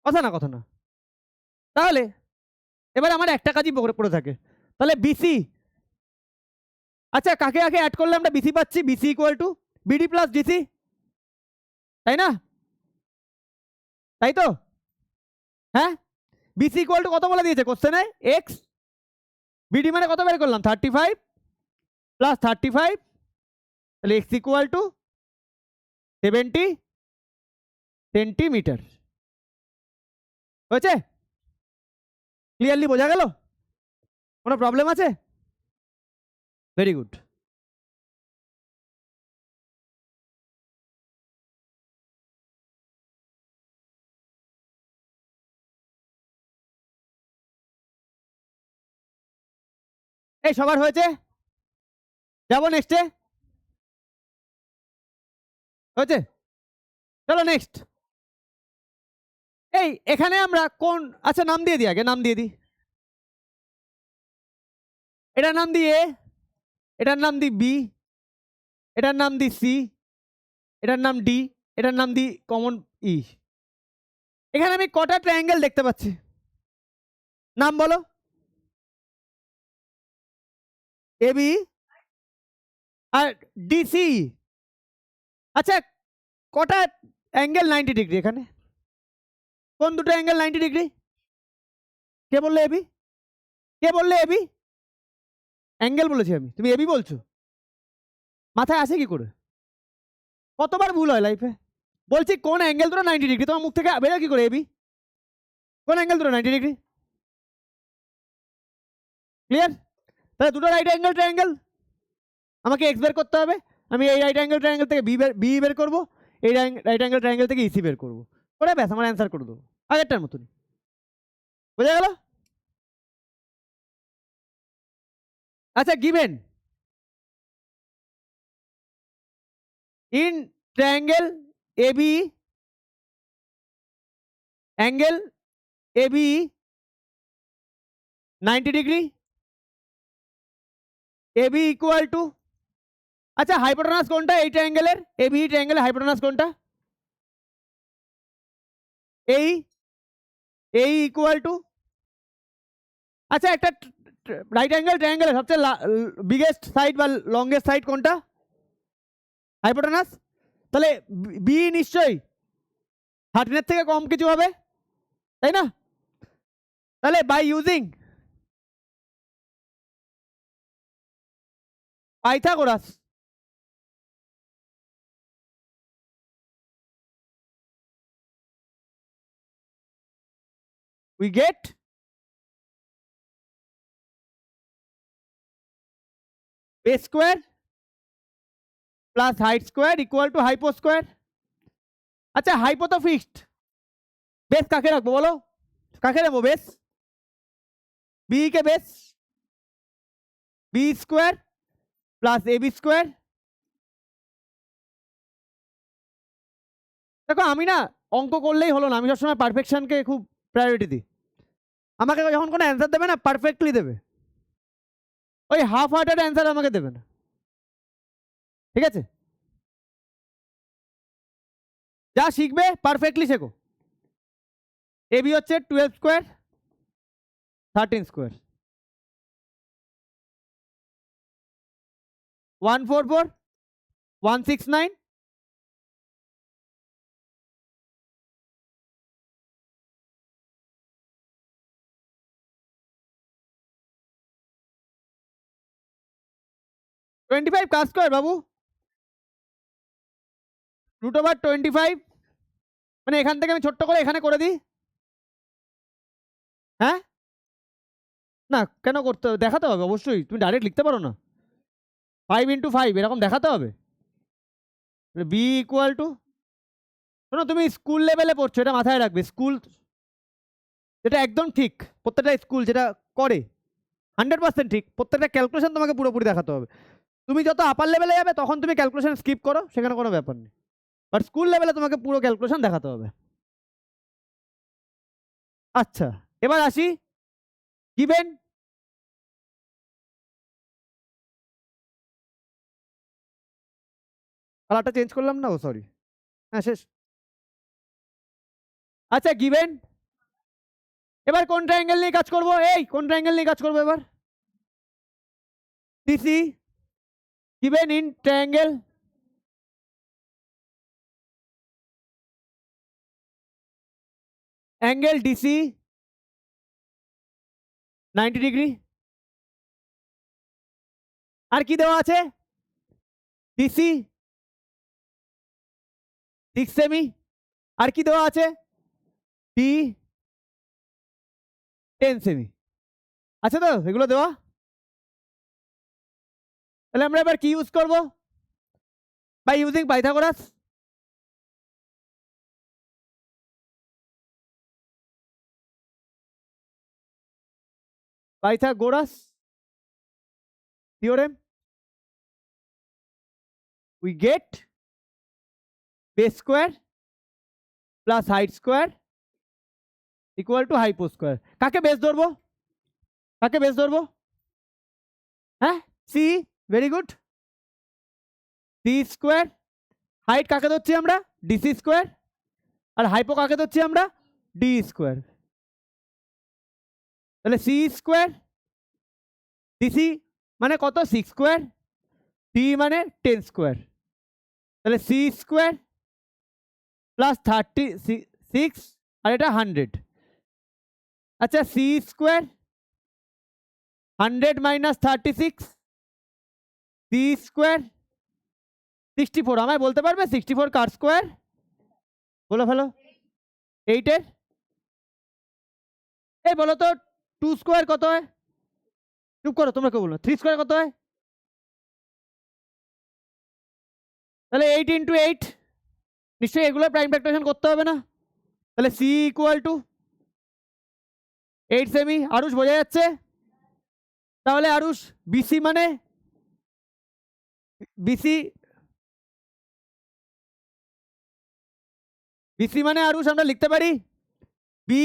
কথা না, কথা না। তাহলে এবার আমার একটা কাজই পড়ে থাকে, তাহলে বিসি, আচ্ছা কাকে কাকে অ্যাড করলে আমরা বিসি পাচ্ছি? BC equal to BD plus DC, তাই না? তাই তো? হ্যাঁ, বিসি ইকুয়াল টু কত বলে দিয়েছে কোশ্চেনে? এক্স। বিডি মানে কত বের করলাম? 35 প্লাস 35, তাহলে এক্স ইকুয়াল টু 70 সেন্টিমিটার। হয়েছে? ক্লিয়ারলি বোঝা গেল? কোনো প্রবলেম আছে? Very good. এই সবার হয়েছে? যাবো নেক্সটে? হয়েছে? চলো নেক্সট। এই এখানে আমরা কোন, আচ্ছা নাম দিয়ে দিই, আগে নাম দিয়ে দিই। এটার নাম দিই এ, এটার নাম দিই বি, এটার নাম দিই সি, এটার নাম ডি, এটার নাম দিই কমন ই। এখানে আমি কটা ট্রায়াঙ্গেল দেখতে পাচ্ছি? নাম বলো। এবি আর ডিসি। আচ্ছা কটা অ্যাঙ্গেল 90 ডিগ্রি এখানে? কোন দুটো অ্যাঙ্গেল 90 ডিগ্রি? কে বললে এবি? কে বললে এবি? অ্যাঙ্গেল বলেছি আমি, তুমি এবি বলছো? মাথায় আসে কি করে? কতবার ভুল হয় লাইফে? বলছি কোন অ্যাঙ্গেল দুটো 90 ডিগ্রি, তোমার মুখ থেকে বেরো কি করে এবি? কোন অ্যাঙ্গেল দুটো 90 ডিগ্রি? ক্লিয়ার? তাহলে দুটো রাইট অ্যাঙ্গেল ট্রায়াঙ্গেল, আমাকে এক্স বের করতে হবে। আমি এই রাইট অ্যাঙ্গেল ট্রায়াঙ্গেল থেকে বি বের করবো, এই রাইট অ্যাঙ্গেল ট্রায়াঙ্গেল থেকে ইসি বের করবো, করে ব্যাস আমার অ্যান্সার করে দেবো আগেরটার মতন। বোঝা গেল? আচ্ছা given in triangle AB, angle AB 90 degree, AB equal to, আচ্ছা হাইপোটেনাস কোনটা এই ট্রায়াঙ্গেলের? এবি ট্রায়াঙ্গেলের হাইপোটেনাস কোনটা? এই এই ইকুয়াল টু, আচ্ছা একটা রাইট অ্যাঙ্গেল ট্রায়াঙ্গেলের সবচেয়ে বিগেস্ট সাইড বা লংগেস্ট সাইড কোনটা? হাইপোটেনাস। তাহলে বি নিশ্চয়ই 13 থেকে কম কিছু হবে, তাই না? তাহলে by using Pythagoras we get base square plus height square equal to hypo square। আচ্ছা হাইপো তো ফিক্সড, বেস কাকে রাখবো বলো? কাকে রাখবো base? B K base, B square plus A B square. দেখো আমি না অঙ্ক করলেই হলো না, আমি সবসময় পারফেকশনকে খুব প্রায়োরিটি দিই। আমাকে যখন কোনো অ্যান্সার দেবে না পারফেক্টলি দেবে, ওই হাফ হার্টেড অ্যান্সার আমাকে দেবে না, ঠিক আছে? যা শিখবে পারফেক্টলি শেখো। এ বি হচ্ছে 12 স্কোয়ার 13 স্কোয়ার 144 169, টোয়েন্টি-ফাইভ কাজ স্কোয়ার বাবু, √25, মানে এখান থেকে আমি ছোট্ট করে এখানে করে দিই। হ্যাঁ না কেন করতে হবে? দেখাতে হবে অবশ্যই, তুমি ডাইরেক্ট লিখতে পারো না, 5 × 5 এরকম দেখাতে হবে। বি ইকুয়াল টু, শোনো তুমি স্কুল লেভেলে পড়ছো, এটা মাথায় রাখবে। স্কুল যেটা একদম ঠিক, প্রত্যেকটা স্কুল যেটা করে 100% ঠিক, প্রত্যেকটা ক্যালকুলেশন তোমাকে পুরোপুরি দেখাতে হবে। তুমি যত আপার লেভেলে যাবে তখন তুমি ক্যালকুলেশন স্কিপ করো, সেখানে কোনো ব্যাপার নেই, বাট স্কুল লেভেলে তোমাকে পুরো ক্যালকুলেশন দেখাতে হবে। আচ্ছা, এবার আসি গিভেন। কালারটা চেঞ্জ করলাম না, ও সরি, হ্যাঁ শেষ। আচ্ছা গিভেন, এবার কোন ট্রায়াঙ্গেল নিয়ে কাজ করব? এই কোন ট্রায়াঙ্গেল নিয়ে কাজ করব এবার? DC given in triangle angle DC 90 degree. আর কি দেওয়া আছে? DC 6 semi. আর কি দেওয়া আছে? D 10 semi. আচ্ছা তো এগুলো দেওয়া, তাহলে আমরা এবার কি ইউজ করব? By using Pythagoras. Pythagoras theorem, we get base square plus height square equal to hypo square. কাকে বেস ধরবো? কাকে বেস ধরবো? হ্যাঁ, C, very good. C square, height কাকে ধরছি আমরা? DC square. আর হাইপো কাকে ধরছি আমরা? D square. তাহলে সি স্কোয়ার, ডিসি মানে কত? 6 স্কোয়ার, ডি মানে 10 স্কোয়ার। তাহলে সি স্কোয়ার প্লাস 36 আর এটা 100। আচ্ছা C square 100 minus 36, C square 64। আমায় বলতে পারবে 64 কার স্কোয়ার? বলো ফেলো। 8-এর। এই বলো তো 2 স্কোয়ার কত হয়? চুপ করো, তোমরা কেউ বলো 3 স্কোয়ার কত হয়? তাহলে 8 ইন্টু 8, নিশ্চয়ই এগুলো প্রাইম ফ্যাক্টরেশন করতে হবে না? তাহলে সি ইকুয়াল টু 8 সেমি। আরুষ বোঝা যাচ্ছে? তাহলে আরুষ বিসি মানে বিসি বিসি মানে আরুষ আমরা লিখতে পারি বি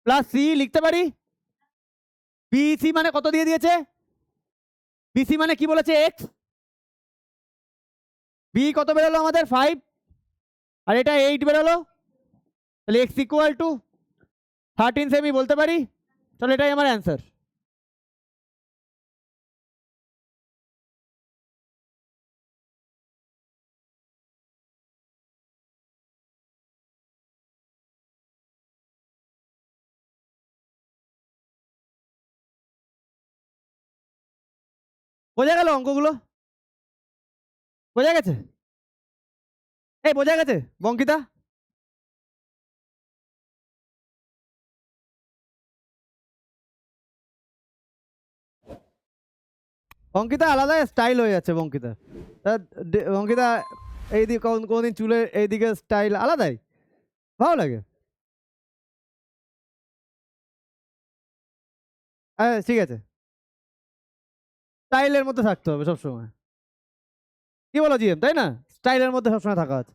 প্লাস সি লিখতে পারি। বিসি মানে কত দিয়ে দিয়েছে? বিসি মানে কি বলেছে? এক্স। বি কত বেরোলো আমাদের? 5, আর এটা 8 বেরোলো। তাহলে এক্স ইকুয়াল টু 13 সেমি বলতে পারি। তাহলে এটাই আমার অ্যান্সার। বোঝা গেল অঙ্কগুলো? বোঝা গেছে? এই বোঝা গেছে বঙ্কিতা? অঙ্কিতা আলাদা স্টাইল হয়ে যাচ্ছে বঙ্কিতা। অঙ্কিতা এইদিকে কোনদিন চুলের এইদিকে স্টাইল আলাদাই, ভালো লাগে। হ্যাঁ ঠিক আছে, স্টাইলের মধ্যে থাকতে হবে সবসময়, কি বলো জিএম, তাই না? স্টাইলের মধ্যে সবসময় থাকা আছে।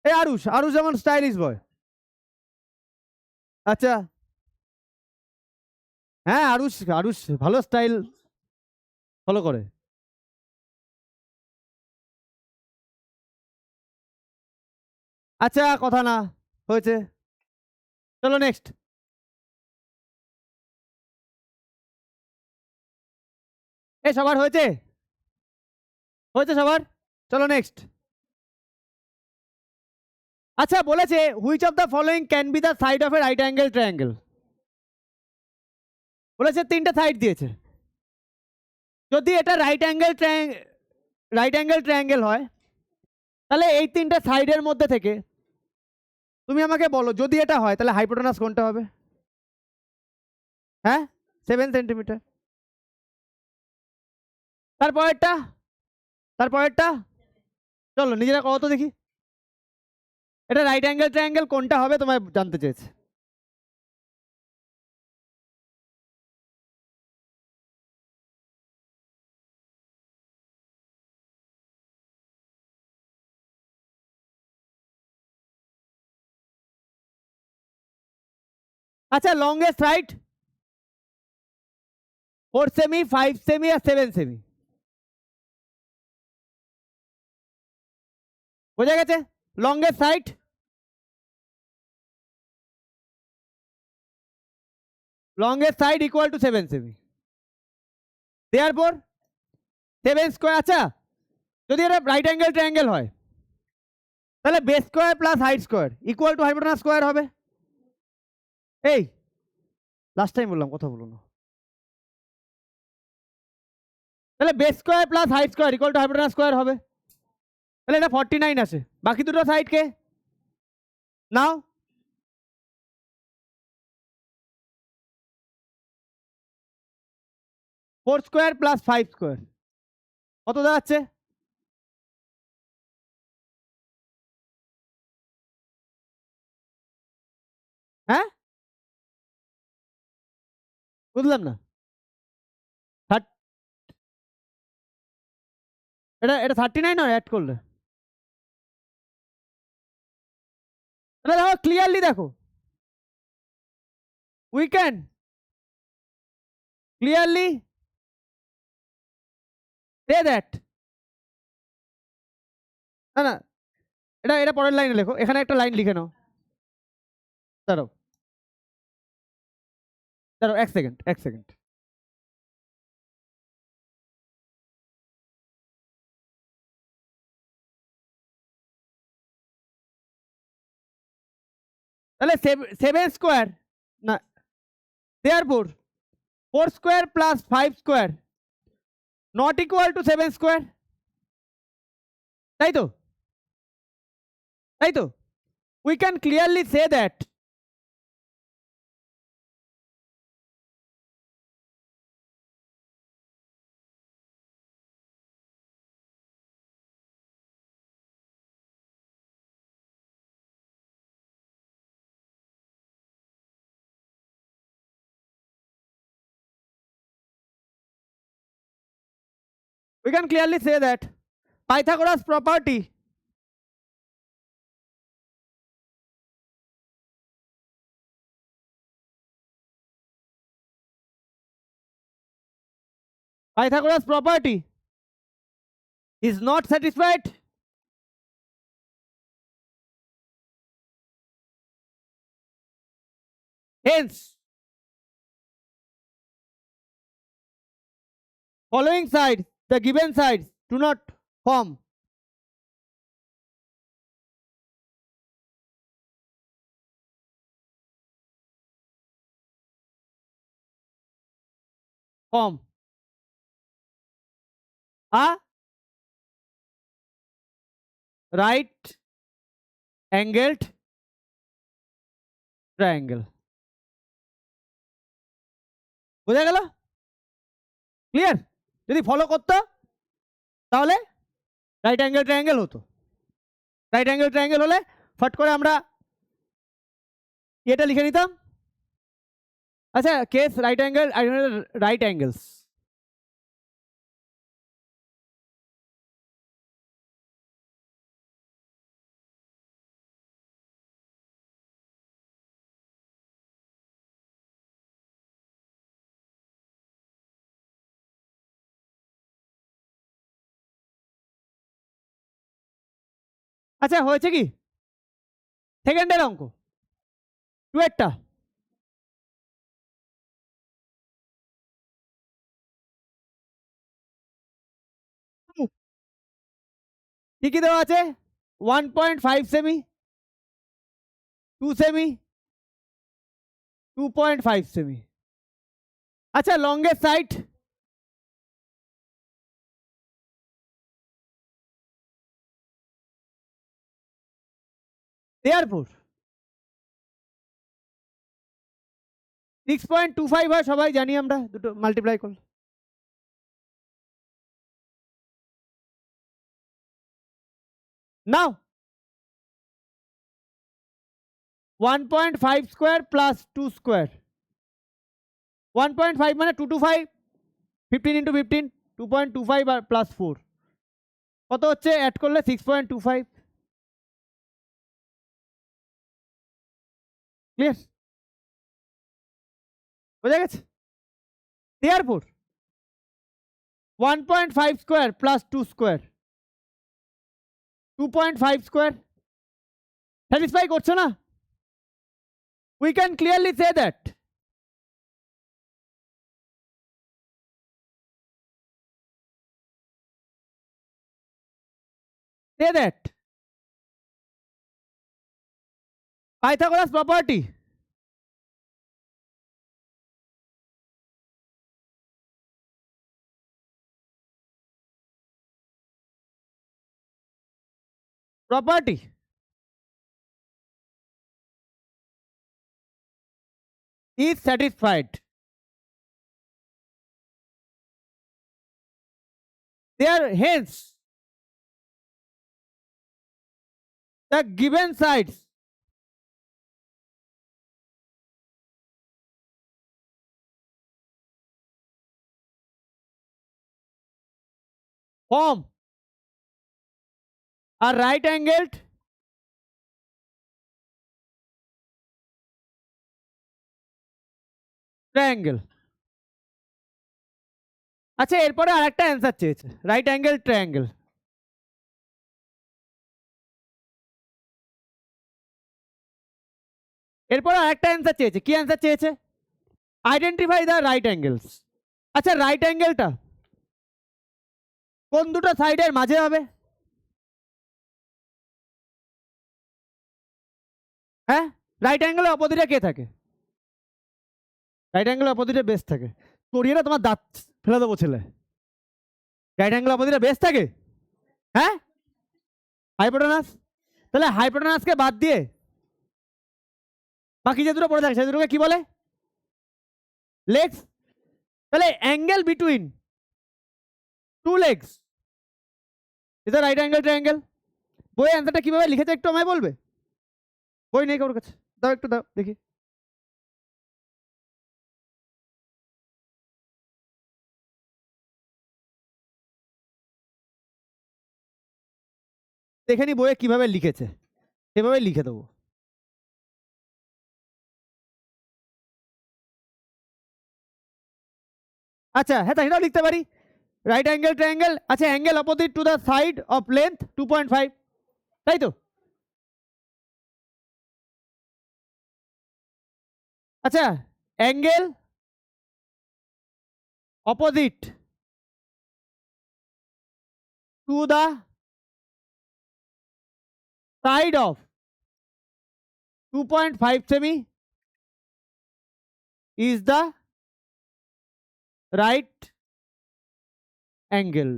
এই আরুষ, আরুষ যেমন স্টাইলিশ বয়। আচ্ছা হ্যাঁ, আরুষ আরুষ ভালো স্টাইল ফলো করে। আচ্ছা কথা না হয়েছে, চলো নেক্সট। এ সবার হয়েছে? হয়েছে সবার? চলো নেক্সট। আচ্ছা বলেছে which of the following can be the side of A right angle triangle. বলেছে 3টে সাইড দিয়েছে। যদি এটা রাইট অ্যাঙ্গেল ট্রায়াঙ্গেল হয়, তাহলে এই 3টে সাইডের মধ্যে থেকে তুমি আমাকে বলো, যদি এটা হয় তাহলে হাইপোটেনাস কোনটা হবে? হ্যাঁ, 7 সেন্টিমিটার। তারপরেরটা, তারপরেরটা চলো নিজেরা কত দেখি। এটা রাইট অ্যাঙ্গেল ট্রায়াঙ্গেল কোনটা হবে তোমায় জানতে চেয়েছে। আচ্ছা লংগেস্ট রাইট 4 সেমি 5 সেমি আর 7 সেমি, বোঝা গেছে? Longest side equal to 7 semi, therefore 7 square. আচ্ছা যদি এটা রাইট অ্যাঙ্গেল ট্রায়াঙ্গেল হয় তাহলে base square plus height square equal two hypotenuse square হবে। এই লাস্ট টাইম বললাম কথা বলো না। তাহলে base square plus height square equal two hypotenuse square হবে। তাহলে এটা 49 আসে। বাকি দুটো সাইডকে নাও, ফোর স্কোয়ার প্লাস 5 স্কোয়ার কত দাঁড়াচ্ছে? হ্যাঁ বুঝলাম না। এটা এটা 39 নয় অ্যাড করলে? এটা দেখো ক্লিয়ারলি দেখো, we can clearly say that, না না এটা এটা পরের লাইনে লেখো, এখানে একটা লাইন লিখে নাও। দাঁড়াও দাঁড়াও এক সেকেন্ড এক সেকেন্ড। তাহলে 7 স্কোয়ার না, therefore 4 square plus 5 square not equal to 7 square, তাই তো? তাই তো? We can clearly say that we can clearly say that Pythagoras property is not satisfied hence following sides, the given sides do not form a right angled triangle. বোঝা গেল? Clear? যদি follow করতো তাহলে right angle triangle হতো। Right angle triangle হলে ফট করে আমরা এটা লিখে নিতাম। আচ্ছা case right angle right angles, আচ্ছা হয়েছে কি সেকেন্ডের অঙ্ক টু একটা কি কি দেওয়া আছে? 1.5 সেমি, 2 সেমি, 2.5 সেমি। আচ্ছা লংগেস্ট সাইড দেয়ারফর 6.25 হয়, সবাই জানি আমরা, দুটো মাল্টিপ্লাই করলে। নাও 1.5 স্কোয়ার প্লাস 2 স্কোয়ার, 1.5 মানে 2 to 5, 15 into 15, 2.25 আর প্লাস 4 কত হচ্ছে? অ্যাড করলে 6.25। ক্লিয়ার? বোঝা গেছে? therefore 1.5 square plus 2 square 2.5 square satisfy করছে না? we can clearly say that Pythagoras property is satisfied. There hence the given sides form a right angled triangle. আচ্ছা এরপরে আরেকটা অ্যান্সার চেয়েছে রাইট অ্যাঙ্গেল ট্রায়াঙ্গেল। এরপরে আরেকটা অ্যান্সার চেয়েছে, কি অ্যান্সার চেয়েছে? Identify the right angles. আচ্ছা রাইট অ্যাঙ্গেলটা কোন দুটো সাইডের মাঝে হবে? হ্যাঁ, রাইট অ্যাঙ্গেলের অপোজিটে কে থাকে? রাইট অ্যাঙ্গেলের অপোজিটে বেস থাকে। করিয়ে না তোমার দাঁত ফেলে দেবো ছেলে। রাইট অ্যাঙ্গেলের অপোজিটে বেস থাকে? হ্যাঁ, হাইপোটেনাস। তাহলে হাইপোটেনাসকে বাদ দিয়ে বাকি যে দুটো পড়ে থাকে সেই দুটোকে কি বলে? লেগস। তাহলে angle between two legs is a right angle triangle. বই অ্যান্সারটা কিভাবে লিখেছে একটু আমায় বলবে? বই নেই কারোর কাছে, দাও একটু দাও দেখি। দেখে নি বইয়ে কিভাবে লিখেছে, সেভাবে লিখে দেবো। আচ্ছা হ্যাঁ, তাই লিখতে পারি রাইট অ্যাঙ্গেল ট্রায়াঙ্গেল। আচ্ছা angle opposite to the side of length 2.5, তাই তো? আচ্ছা angle opposite to the side of 2.5 semi is the right angle.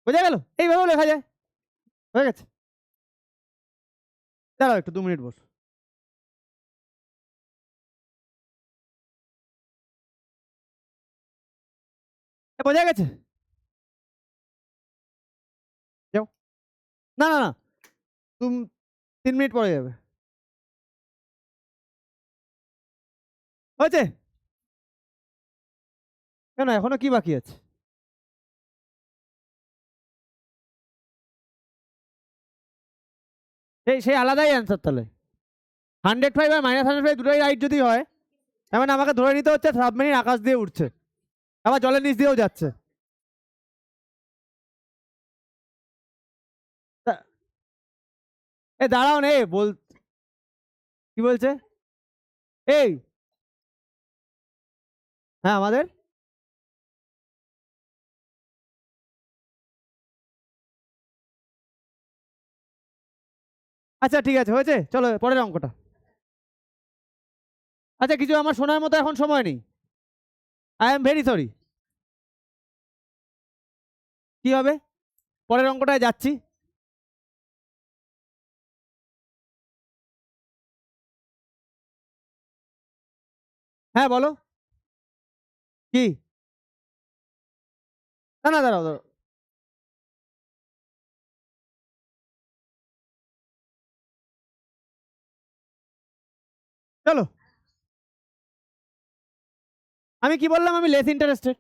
বোঝা গেল? এইভাবেও লেখা যায়। হয়ে গেছে, দাঁড়াও একটু 2 মিনিট বস। বোঝা গেছে? যাও। না না না, তুমি 3 মিনিট পরে যাবে। হয়েছে? কেন এখনো কি বাকি আছে? সেই আলাদাই অ্যান্সার তাহলে। 105 আর -105 দুটোই রাইট যদি হয়, তার মানে আমাকে ধরে নিতে হচ্ছে সাবমেরিন আকাশ দিয়ে উঠছে, আবার জলের নিচ দিয়েও যাচ্ছে। এ দাঁড়াও নে, বল কি বলছে? এই হ্যাঁ আমাদের আচ্ছা ঠিক আছে, হয়েছে, চলো পরের অঙ্কটা। আচ্ছা কিছু আমার শোনার মতো এখন সময় নেই, আই এম ভেরি সরি। কি হবে? পরের অঙ্কটায় যাচ্ছি। হ্যাঁ বলো। কি? না না দাঁড়াও দাঁড়াও, চলো। আমি কি বললাম? আমি লেস ইন্টারেস্টেড।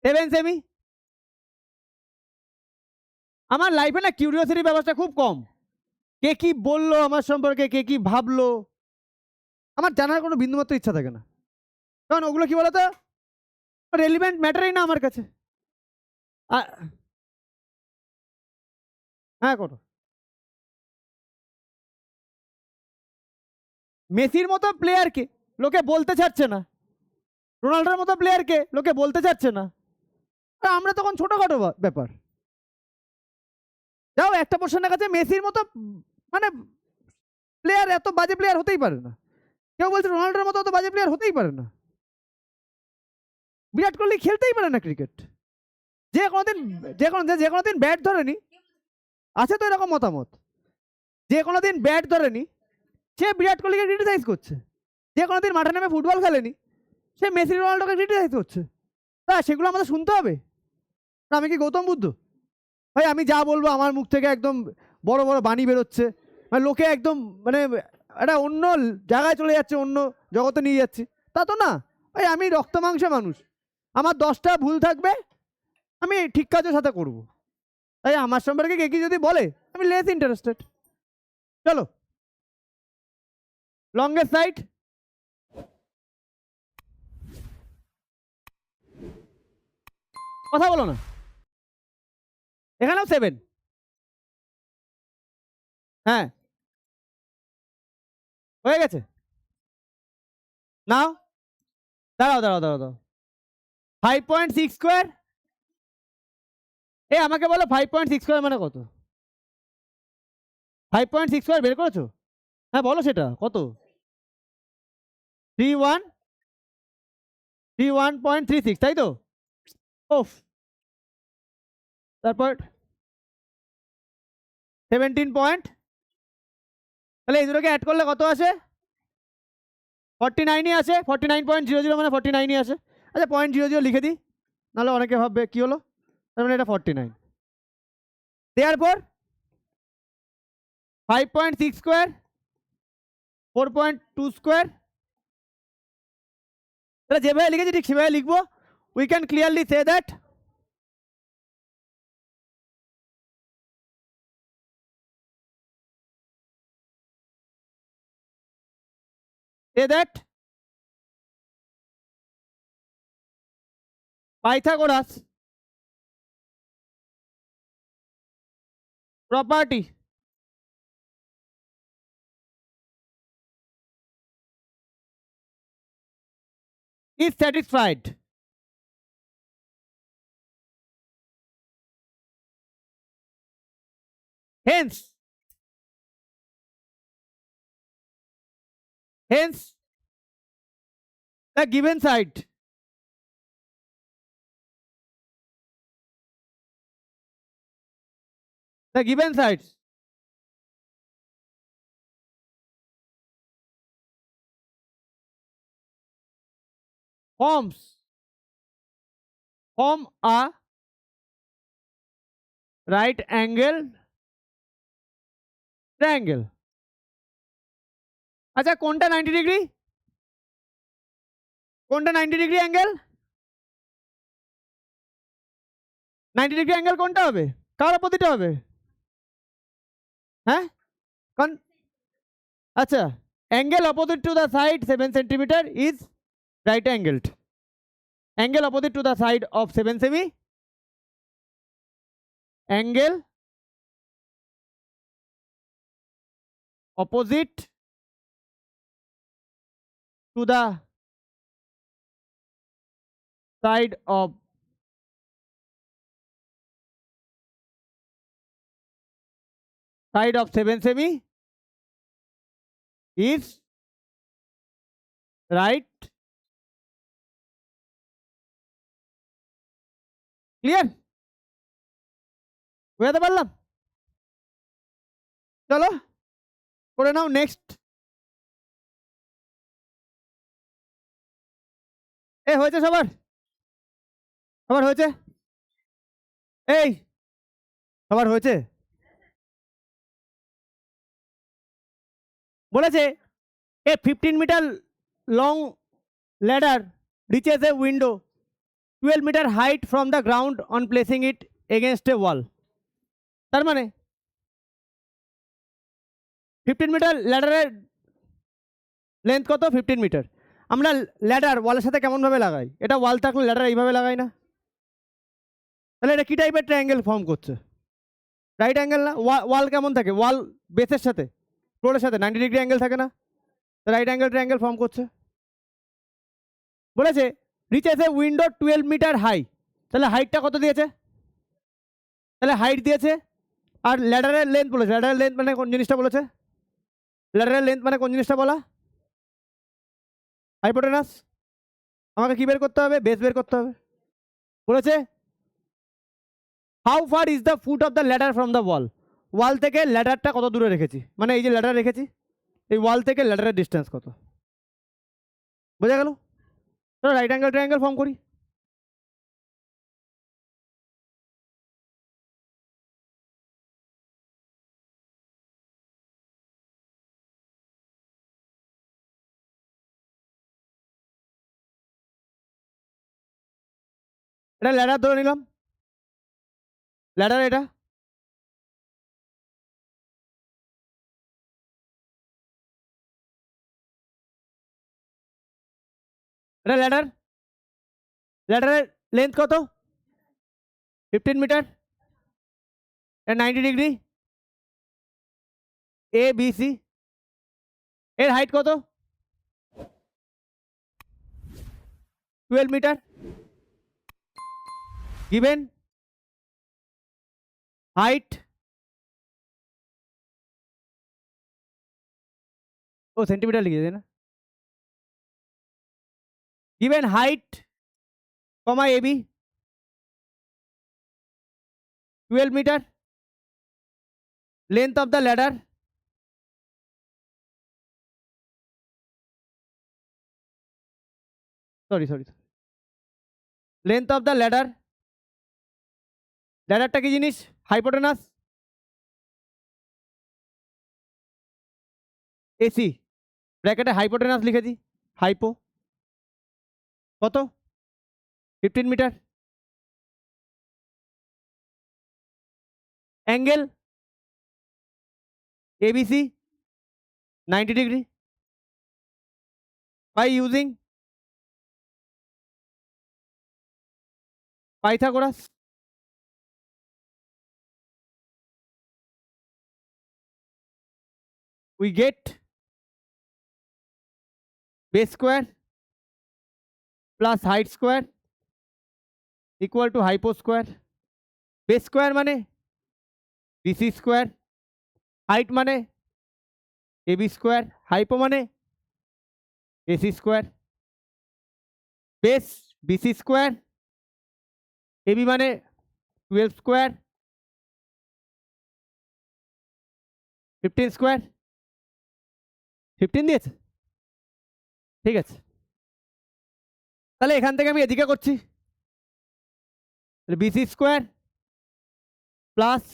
7 সেমি। আমার লাইফে না কিউরিওসিটি ব্যাপারটা খুব কম। কে কি বললো আমার সম্পর্কে, কে কি ভাবলো, আমার জানার কোনো বিন্দুমাত্র ইচ্ছা থাকে না। কারণ ওগুলো কি বলতো, রেলিভেন্ট ম্যাটারই না আমার কাছে। হ্যাঁ করো। মেসির মতো প্লেয়ারকে লোকে বলতে চাচ্ছে না, রোনাল্ডোর মতো প্লেয়ারকে লোকে বলতে চাচ্ছে না, আর আমরা তখন ছোটখাটো ব্যাপার। যাও একটা পোর্শনের কাছে মেসির মতো মানে প্লেয়ার এত বাজে প্লেয়ার হতেই পারে না। কেউ বলছে রোনাল্ডোর মতো অত বাজে প্লেয়ার হতেই পারে না। বিরাট কোহলি খেলতেই পারে না ক্রিকেট। যে কোনোদিন ব্যাট ধরেনি, আছে তো এরকম মতামত, যে কোনোদিন ব্যাট ধরেনি সে বিরাট কোহলিকে ক্রিটিসাইজ করছে। যে কোনোদিন মাঠে নামে ফুটবল খেলেনি সে মেসি রোনাল্ডোকে ক্রিটিসাইজ করছে। তা সেগুলো আমাদের শুনতে হবে না? আমি কি গৌতম বুদ্ধ? ভাই আমি যা বলবো আমার মুখ থেকে একদম বড় বড় বাণী বেরোচ্ছে, মানে লোকে একদম মানে একটা অন্য জায়গায় চলে যাচ্ছে, অন্য জগতে নিয়ে যাচ্ছি, তা তো না। ভাই আমি রক্ত মাংসে মানুষ, আমার 10টা ভুল থাকবে, আমি ঠিক কাজের সাথে করব। তাই আমার সম্পর্কে কে কি যদি বলে আমি লেস ইন্টারেস্টেড। চলো লংগেস্ট সাইড, কথা বলো না। এখানেও 7। হ্যাঁ হয়ে গেছে। নাও দাঁড়াও দাঁড়াও দাঁড়াও দাঁড়াও, 5.6 স্কোয়ার। এ আমাকে বলো 5.6 স্কোয়ার মানে কত? 5.6 স্কোয়ার বের করেছো? হ্যাঁ বলো সেটা কত? 31.36 তাই তো? ওফ। তারপর 17 পয়েন্ট, তাহলে এই দুটোকে অ্যাড করলে কত আসে? 49ই আসে। 49.00 মানে 49ই আসে। আচ্ছা 0.00 লিখে দিই, নাহলে অনেকে ভাববে কি হলো, তার মানে এটা 49। দেওয়ার পর 5.6 স্কোয়ার, 4.2 স্কোয়ার, তাহলে যেভাবে লিখেছি ঠিক সেভাবে লিখবো। We can clearly say that Pythagoras property is satisfied. Hence, the given side form a right angle triangle. আচ্ছা কোনটা 90 ডিগ্রি, কোনটা 90 ডিগ্রি অ্যাঙ্গেল? 90 ডিগ্রি অ্যাঙ্গেল কোনটা হবে, কার অপোজিটে হবে? হ্যাঁ কোন? আচ্ছা angle opposite to the side 7 centimetre is right angled. Angle opposite to the side of 7 semi, angle opposite to the side of 7 semi is right. Clear? বুঝাতে পারলাম? চলো করে নাও নেক্সট। এ হয়েছে সবার? সবার হয়েছে? এই সবার হয়েছে? বলেছে a 15 metre long ladder reaches a window 12 metre height from the ground on placing it against a wall. তার মানে 15 মিটার ল্যাডারের লেন্থ কত? 15 মিটার। আমরা ল্যাডার ওয়ালের সাথে কেমনভাবে লাগাই? এটা ওয়াল থাকলে ল্যাডার এইভাবে লাগাই না? তাহলে এটা কি টাইপের ট্রায়াঙ্গেল ফর্ম করছে? রাইট অ্যাঙ্গেল না? ওয়াল কেমন থাকে? ওয়াল বেসের সাথে ফ্লোরের সাথে 90 ডিগ্রি অ্যাঙ্গেল থাকে না? রাইট অ্যাঙ্গেল ট্রায়াঙ্গেল ফর্ম করছে। বলেছে reaches a window 12 metre high. তাহলে হাইটটা কত দিয়েছে? তাহলে হাইট দিয়েছে। আর ল্যাডারের লেন্থ বলেছে। ল্যাডারের লেন্থ মানে কোন জিনিসটা বলেছে? ল্যাডারের লেন্থ মানে কোন জিনিসটা বলা? হাইপোটেনাস। আমাকে কি বের করতে হবে? বেস বের করতে হবে। বলেছে how far is the foot of the ladder from the wall. Wall থেকে ল্যাডারটা কত দূরে রেখেছি, মানে এই যে ল্যাডার রেখেছি, এই ওয়াল থেকে ল্যাডারের ডিস্টেন্স কত? বোঝা গেল? চলো রাইট অ্যাঙ্গেল ট্রায়াঙ্গেল ফর্ম করি। এটা ল্যাডার ধরে নিলাম। ল্যাডার এটা। এটা ল্যাডার। ল্যাডারের লেন্থ কত? 15 মিটার। এটা 90 ডিগ্রি। A B C. এর হাইট কত? 12 মিটার। গিভেন হাইট, ও সেন্টিমিটার লিখেছে না? Given height comma AB 12 metre, length of the ladder sorry sorry length of the ladder. ল্যাডারটা কি জিনিস? হাইপোটেনাস। এসি ব্র্যাকেটে হাইপোটেনাস লিখেছি। হাইপো কত? 15 metre. Angle ABC 90 degree by using Pythagoras. we get base square plus height square equal to hypo square. base square মানে bc square, height মানে ab square, hypo মানে ac square. base bc square, ab মানে 12 square, 15 square, 15 দিয়েছে। ঠিক আছে, তাহলে এখান থেকে আমি এদিকে করছি। BC square plus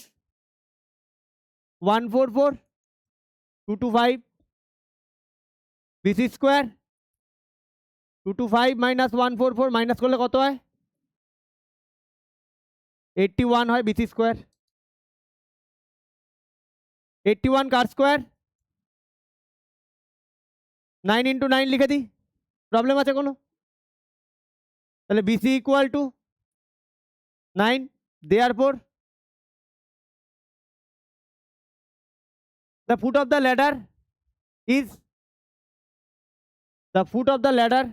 144 225 BC square 225 minus 144 minus করলে কত হয়? 81 হয় বিসি স্কোয়ার। 81 কার স্কোয়ার? 9 ইন্টু 9 লিখে দিই, প্রবলেম আছে কোনো? তাহলে BC equal to 9, therefore the foot of the ladder is the foot of the ladder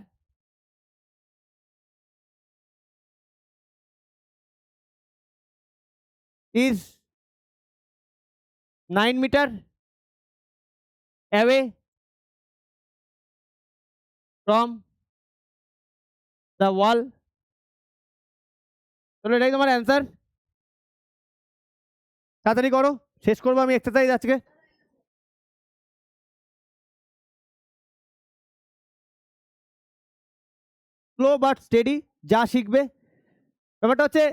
is 9 meter away from the wall. তাহলে এটাই তোমার অ্যান্সার। তাড়াতাড়ি করো, শেষ করবো আমি এক্সারসাইজ আজকে। স্লো বাট স্টেডি যা শিখবে, ব্যাপারটা হচ্ছে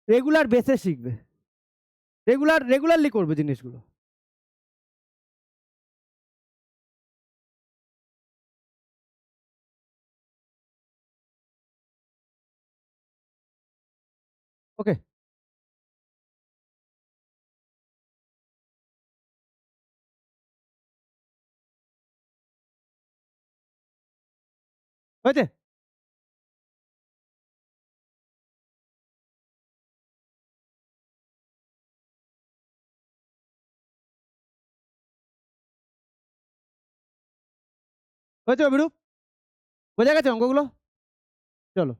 রেগুলার বেসে শিখবে, রেগুলারলি করবে জিনিসগুলো। ওকে, হয়েছে? হয়েছে অভিরূপ? বোঝা গেছে অঙ্কগুলো? চলো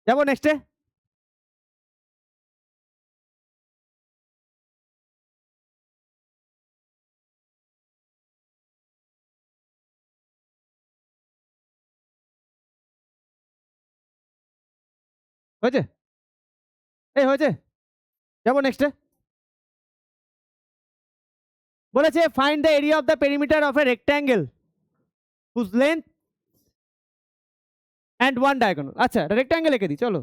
যাবো নেক্সটে। হয়েছে? এই হয়েছে, যাবো নেক্সটে। বলেছে find the area of the perimeter of a rectangle whose length and one diagonal. আচ্ছা রেক্ট্যাঙ্গেল এঁকে দিই, চলো।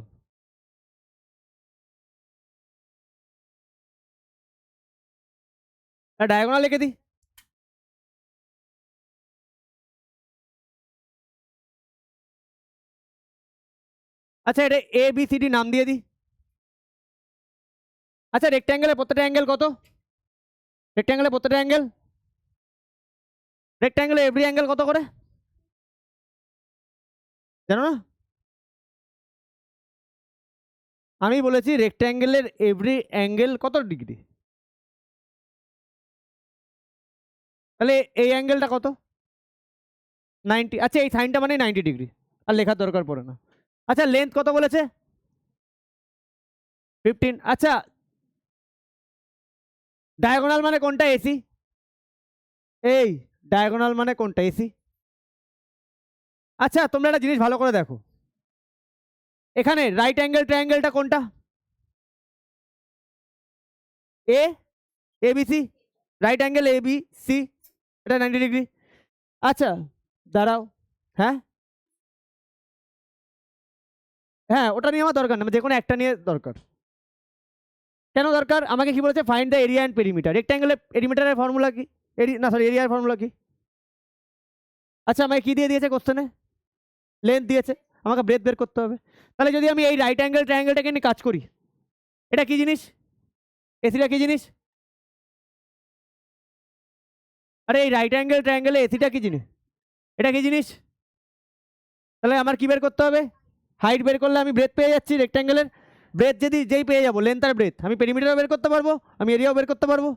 ডায়াগোনাল এঁকে দিই। আচ্ছা এটা এ বি সি ডি নাম দিয়ে দিই। আচ্ছা রেক্ট্যাঙ্গেলের প্রত্যেকটা অ্যাঙ্গেল কত? রেক্ট্যাঙ্গেলের প্রত্যেকটা অ্যাঙ্গেল, রেক্ট্যাঙ্গেলের এভরি অ্যাঙ্গেল কত করে জানো না? আমি বলেছি রেক্ট্যাঙ্গেলের এভরি অ্যাঙ্গেল কত ডিগ্রি, তাহলে এই অ্যাঙ্গেলটা কত? 90। আচ্ছা এই সাইনটা মানে 90 ডিগ্রি, আর লেখার দরকার পড়ে না। আচ্ছা লেন্থ কত বলেছে? 15। আচ্ছা ডায়াগোনাল মানে কোনটা? এসি। এই ডায়াগোনাল মানে কোনটা? এসি। আচ্ছা তোমরা একটা জিনিস ভালো করে দেখো, এখানে রাইট অ্যাঙ্গেল ট্রায়াঙ্গেলটা কোনটা? A ABC, right angle A B C, এটা 90 ডিগ্রি। আচ্ছা দাঁড়াও, হ্যাঁ হ্যাঁ ওটা নিয়ে আমার দরকার না, যে কোনো একটা নিয়ে দরকার। কেন দরকার? আমাকে কি বলেছে? Find the area and perimeter. রেক্ট্যাঙ্গেলের পেরিমিটারের ফর্মুলা কি? না সরি, এরিয়ার ফর্মুলা কি? আচ্ছা আমাকে কি দিয়ে দিয়েছে কোশ্চেনে? লেন্থ দিয়েছে, আমাকে ব্রেথ বের করতে হবে। তাহলে যদি আমি এই রাইট অ্যাঙ্গেল ট্রায়াঙ্গেলটাকে নিয়ে কাজ করি, এটা কি জিনিস? এসিটা কি জিনিস? আরে এই রাইট অ্যাঙ্গেল ট্রায়াঙ্গেলে এসিটা কি জিনিস? এটা কি জিনিস? তাহলে আমার কি বের করতে হবে? হাইট বের করলে আমি ব্রেথ পেয়ে যাচ্ছি রেক্ট্যাঙ্গেলের। ব্রেথ যদি যেই পেয়ে যাবো, লেন্থ আর ব্রেথ, আমি পেরিমিটারও বের করতে পারবো, আমি এরিয়াও বের করতে পারবো,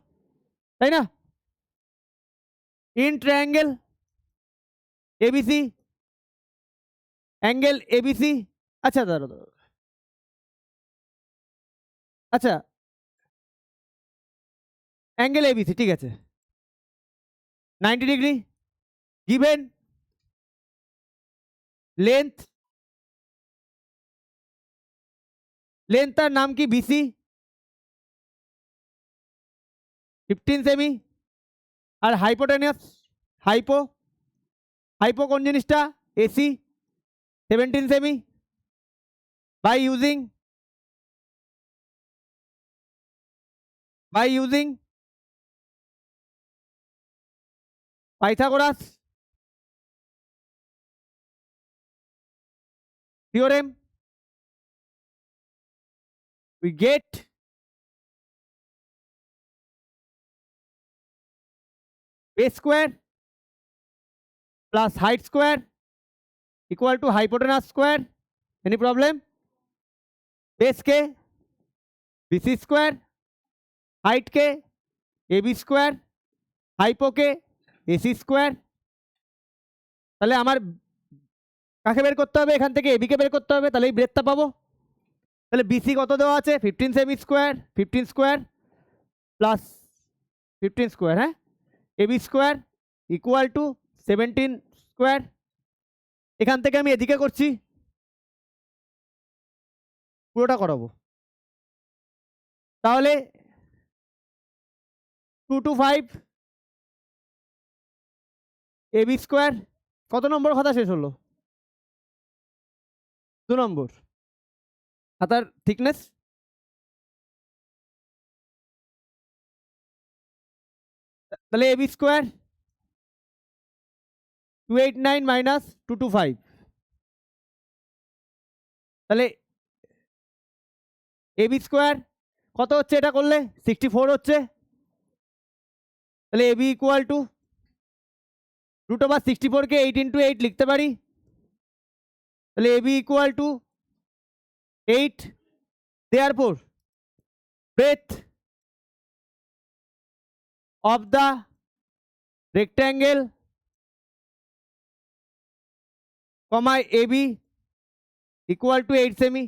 তাই না? In triangle ABC, angle ABC. আচ্ছা দাঁড়ো দাঁড়ো, আচ্ছা অ্যাঙ্গেল এবিসি ঠিক আছে, 90 ডিগ্রি, গিভেন লেন্থ, লেন্থটার নাম কি? বিসি, 15 সেমি। আর হাইপোটেনিয়াস, হাইপো, হাইপো কোন জিনিসটা? এসি, 17 সেমি। By using, by using Pythagoras theorem we get base square plus height square equal to hypotenuse square. Any problem? base के bc square, height के ab square, hypo के ac square। তাহলে আমার কাকে বের করতে হবে? এখান থেকে এবি কে বের করতে হবে, তাহলে এই ব্রেথটা পাবো। তাহলে বিসি কত দেওয়া আছে? 15 সেমি স্কোয়ার, 15 স্কোয়ার প্লাস 15 স্কোয়ার, হ্যাঁ, AB square equal to 17 square. এখান থেকে আমি এদিকে করছি, পুরোটা করাবো। তাহলে 225 এবি স্কোয়ার। কত নম্বর খাতা শেষ হলো? 2 নম্বর খাতার থিকনেস। তাহলে এবি স্কোয়ার 289 মাইনাস 225, তাহলে এবি স্কোয়ার কত হচ্ছে এটা করলে 64 হচ্ছে, তাহলে এবি ইকুয়াল টু √64 কে 8 ইন্টু 8 লিখতে পারি, তাহলে AB equal to 8, therefore breadth of the rectangle comma AB equal to 8 semi.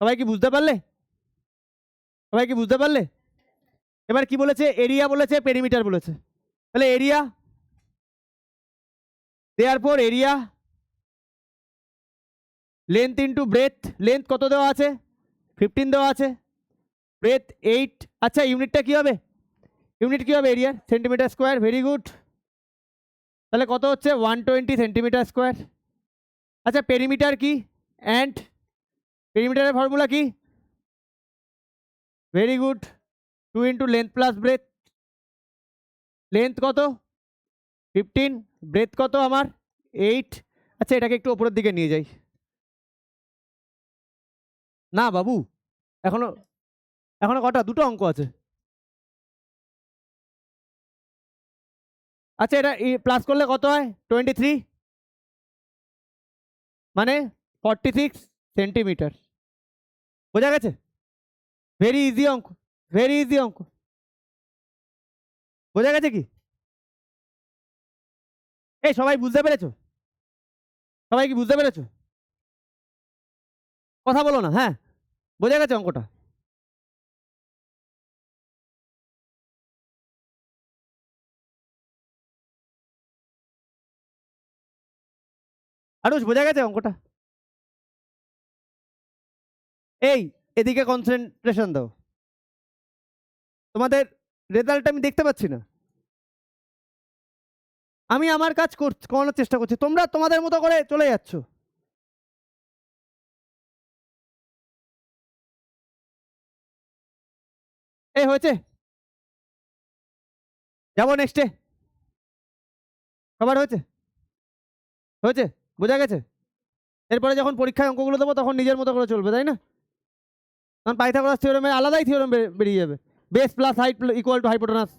সবাই কি বুঝতে পারলে? সবাই কি বুঝতে পারলে? এবার কি বলেছে? এরিয়া বলেছে, পেরিমিটার বলেছে, তাহলে area, therefore area length into breadth, length কত দেওয়া আছে 15 দেওয়া আছে, ব্রেথ 8, আচ্ছা ইউনিটটা কি হবে? ইউনিট কি হবে এরিয়ার? সেন্টিমিটার স্কোয়ার, ভেরি গুড, তাহলে কত হচ্ছে 120 সেন্টিমিটার স্কোয়ার। আচ্ছা পেরিমিটার কি? অ্যান্ড পেরিমিটারের ফর্মুলা কি? Very good, 2 into length plus breadth, length কত 15, ব্রেথ কত আমার 8। আচ্ছা এটাকে একটু ওপরের দিকে নিয়ে যাই, না বাবু এখনো এখনো কটা, দুটো অঙ্ক আছে। আচ্ছা এটা প্লাস করলে কত হয় 23, মানে 46 সেন্টিমিটার। বোঝা গেছে? ভেরি ইজি অঙ্ক, ভেরি ইজি অঙ্ক, বোঝা গেছে কি? এই সবাই বুঝতে পেরেছো? সবাই কি বুঝতে পেরেছো? কথা বলো না, হ্যাঁ বোঝা গেছে অঙ্কটা? আরুষ বোঝা গেছে অঙ্কটা? এই এদিকে কনসেন্ট্রেশন দাও, তোমাদের রেজাল্ট আমি দেখতে পাচ্ছি না। আমি আমার কাজ করানোর চেষ্টা করছি, তোমরা তোমাদের মতো করে চলে যাচ্ছ। এই হয়েছে, যাবো নেক্সটে। সবার হয়েছে? হয়েছে, বোঝা গেছে? এরপরে যখন পরীক্ষায় অঙ্কগুলো দেবো তখন নিজের মতো করে চলবে, তাই না? কারণ পাইথাগোরাস থিওরেমে আলাদাই থিওরেম বেরিয়ে যাবে, base plus height equal to hypotenuse,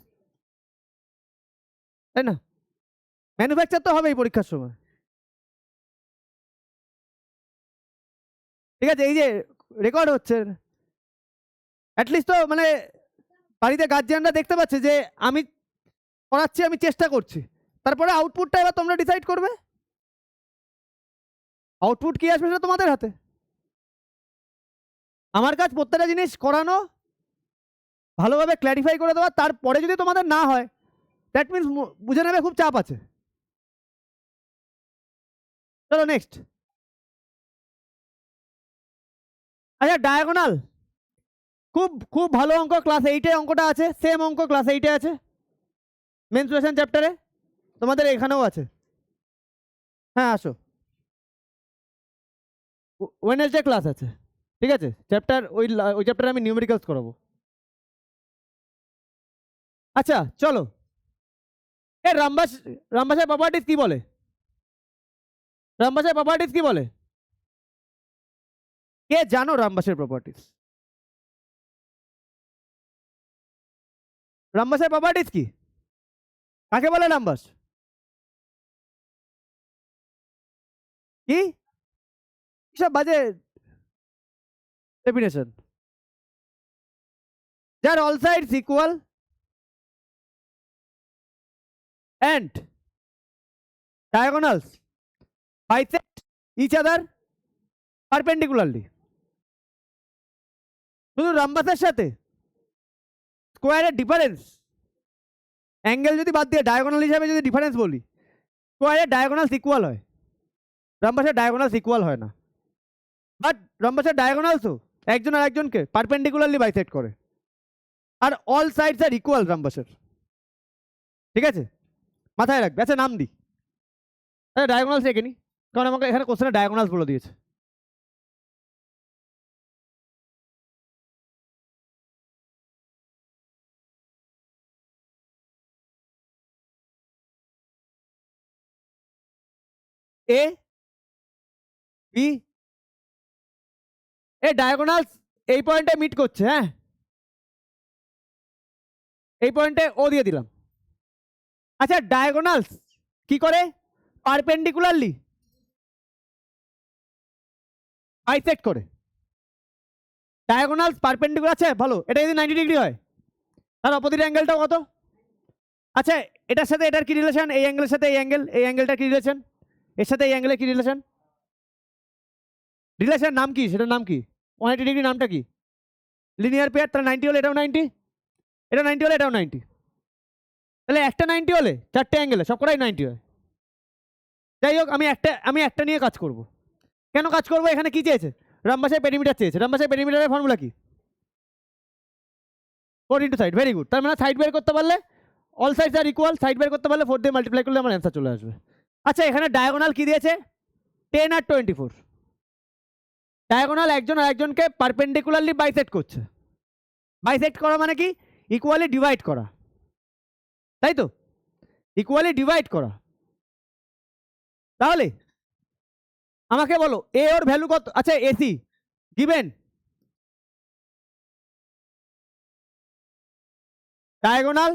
তাই না? ম্যানুফ্যাকচার তো হবেই পরীক্ষার সময়। ঠিক আছে, এই যে রেকর্ড হচ্ছে, অ্যাটলিস্ট তো মানে বাড়িতে গার্জিয়ানরা দেখতে পাচ্ছে যে আমি পড়াচ্ছি, আমি চেষ্টা করছি, তারপরে আউটপুটটা এবার তোমরা ডিসাইড করবে। আউটপুট কি আসবে সেটা তোমাদের হাতে। আমার কাজ প্রত্যেকটা জিনিস করানো, ভালোভাবে ক্ল্যারিফাই করে দেওয়া, তারপরে যদি তোমাদের না হয় দ্যাট মিনস বুঝে নেবে খুব চাপ আছে। চলো নেক্সট। আচ্ছা ডায়াগোনাল, খুব খুব ভালো অঙ্ক, ক্লাস 8-এ অঙ্কটা আছে, সেম অঙ্ক ক্লাস 8-এ আছে মেনস্ট্রুয়েশন চ্যাপ্টারে, তোমাদের এখানেও আছে। হ্যাঁ আসো, ওয়েডনেসডে ক্লাস আছে, ঠিক আছে? চ্যাপ্টার ওই চ্যাপ্টারে আমি নিউমেরিক্যালস করাবো। আচ্ছা চলো, এ রামবাসের প্রপার্টিজ কি বলে? রামবাসের প্রপার্টিজ কি বলে? কে জানো রামবাসের প্রপার্টিজ? রামবাসের প্রপার্টিজ কি? কাকে বলে রামবাস? কি সব বাজে ডেফিনেশন? যার all sides equal and diagonals bisect each other perpendicularly। শুধু রামবাসের সাথে স্কোয়ারের ডিফারেন্স, অ্যাঙ্গেল যদি বাদ দিয়ে ডায়াগোনাল হিসাবে যদি ডিফারেন্স বলি, স্কোয়ারের ডায়াগোনালস ইকুয়াল হয়, রামবাসের ডায়াগোনালস ইকুয়াল হয় না। বাট রামবাসের ডায়াগোনালসও একজন আর একজনকে পারপেন্ডিকুলারলি বাইসেক্ট করে, আর অল সাইডস আর ইকুয়াল রামবাসের। ঠিক আছে, মাথায় রাখবে। আচ্ছা নাম দিই, আচ্ছা ডায়াগোনালস এঁকে নি, কারণ আমাকে এখানে কোশ্চেনে ডায়াগোনালস বলে দিয়েছে। এ বি, এ ডায়াগোনালস এই পয়েন্টে মিট করছে, হ্যাঁ এই পয়েন্টে ও দিয়ে দিলাম। আচ্ছা ডায়াগোনালস কি করে? পারপেন্ডিকুলারলি বাইসেক্ট করে। ডায়াগোনালস পারপেন্ডিকুলার আছে ভালো, এটা যদি 90 ডিগ্রি হয় তার অপোজিট অ্যাঙ্গেলটাও কত? আচ্ছা এটার সাথে এটার কি রিলেশন? এই অ্যাঙ্গেলের সাথে এই অ্যাঙ্গেল, এই অ্যাঙ্গেলটা কি রিলেশন? এর সাথে এই অ্যাঙ্গেলের কি রিলেশন? রিলেশন নাম কি? সেটার নাম কি? 180 ডিগ্রি নামটা কি? Linear pair. তাহলে 90 হলে এটাও 90, এটা 90 হলে এটাও 90, তাহলে একটা 90 হলে চারটে অ্যাঙ্গেলে সবকটাই 90 হয়। যাই হোক আমি একটা নিয়ে কাজ করব। কেন কাজ করব? এখানে কি চেয়েছে? রামবাসায় পেরিমিটার চেয়েছে। রামবাসায় পেরিমিটারের ফর্মুলা কি? 4 ইন্টু সাইড। Very good. তার মানে সাইড বের করতে পারলে all sides are equal, side বের করতে পারলে 4 দিয়ে মাল্টিপ্লাই করলে আমার অ্যান্সার চলে আসবে। আচ্ছা এখানে ডায়াগোনাল কি দিয়েছে? 10 আর 24। ডায়াগোনাল একজন আর একজনকে পারপেন্ডিকুলারলি বাইসেক্ট করছে। বাইসেক্ট করা মানে কি? ইকুয়ালি ডিভাইড করা, তাই তো? ইকুয়ালি ডিভাইড করা। তাহলে আমাকে বলো এ ওর ভ্যালু কত? আচ্ছা AC given, diagonal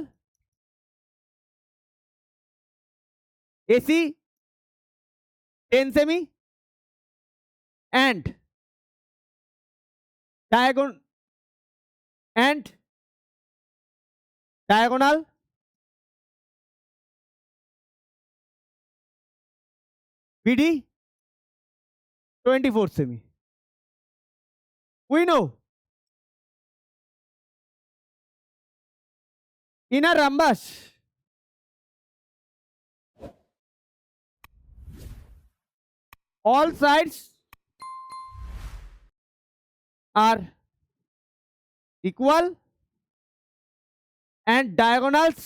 AC 10 semi and diagonal and diagonal BD 24 semi. We know in a rhombus all sides are equal and diagonals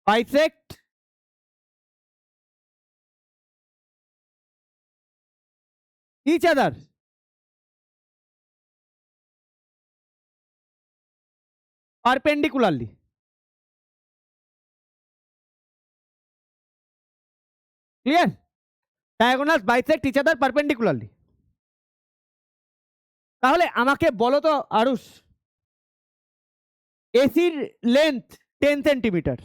bisect each other perpendicularly. Clear? Diagonals bisect each other perpendicularly. তাহলে আমাকে বলো তো আরুষ, এসির length 10 centimetre.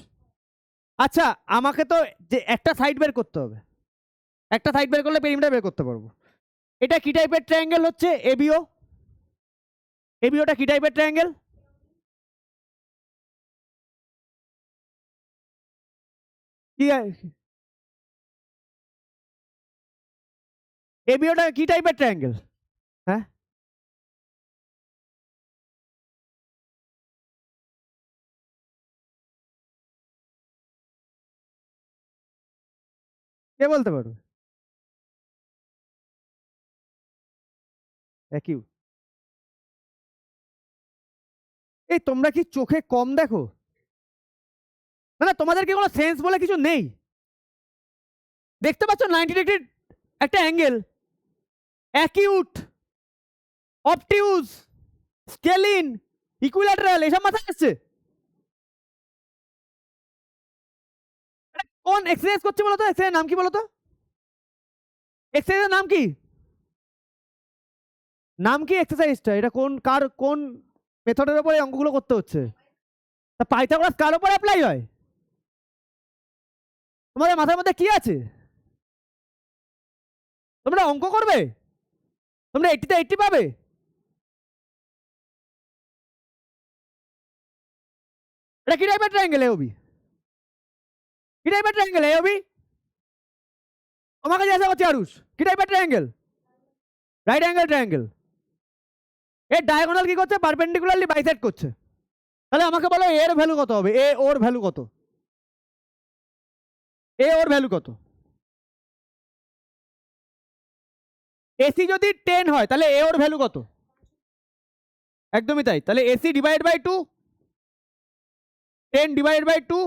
আচ্ছা আমাকে তো যে একটা সাইড বের করতে হবে, একটা সাইড বের করলে পেরিমিটার বের করতে পারবো। এটা কি টাইপের ট্রায়াঙ্গেল হচ্ছে? এবিও। এবিওটা কি টাইপের ট্রায়াঙ্গেল? কি এবিওটা কি টাইপের ট্রায়াঙ্গেল? হ্যাঁ কে বলতে পারবে? একই। এই তোমরা কি চোখে কম দেখো? না না তোমাদের কি কোনো সেন্স বলে কিছু নেই? দেখতে পাচ্ছ 90 ডিগ্রি একটা অ্যাঙ্গেল, অ্যাকিউট, অবটিউজ, স্কেলিন, ইকুইল্যাটারাল, এসব মাথায় আসছে? কোন এক্সারসাইজ করছে বলো তো? এক্সারসাইজের নাম কি বলো তো? এক্সারসাইজের নাম কি? নাম কি এক্সারসাইজটা? এটা কোন মেথডের উপরে অঙ্কগুলো করতে হচ্ছে? তা পাইথাগোরাস কার উপর অ্যাপ্লাই হয়? তোমাদের মাথার মধ্যে কি আছে? তোমরা অঙ্ক করবে, তোমরা 80তে 80 পাবে? এটা কি টাইপের ট্রায়াঙ্গেল এবি? কি টাইপের ট্রায়াঙ্গেল এবি? তোমাকে জিজ্ঞাসা করছি আরুষ, কি টাইপের ট্রায়াঙ্গেল? Right angle triangle. এর ডায়াগোনাল কি করছে? পারপেন্ডিকুলারলি বাইসেক্ট করছে। তাহলে আমাকে বলো এর ভ্যালু কত হবে? এ ওর ভ্যালু কত? এ ওর ভ্যালু কত? এসি যদি 10 হয় তাহলে এ ওর ভ্যালু কত? একদমই তাই। তাহলে AC divide by 2, 10 divide by 2,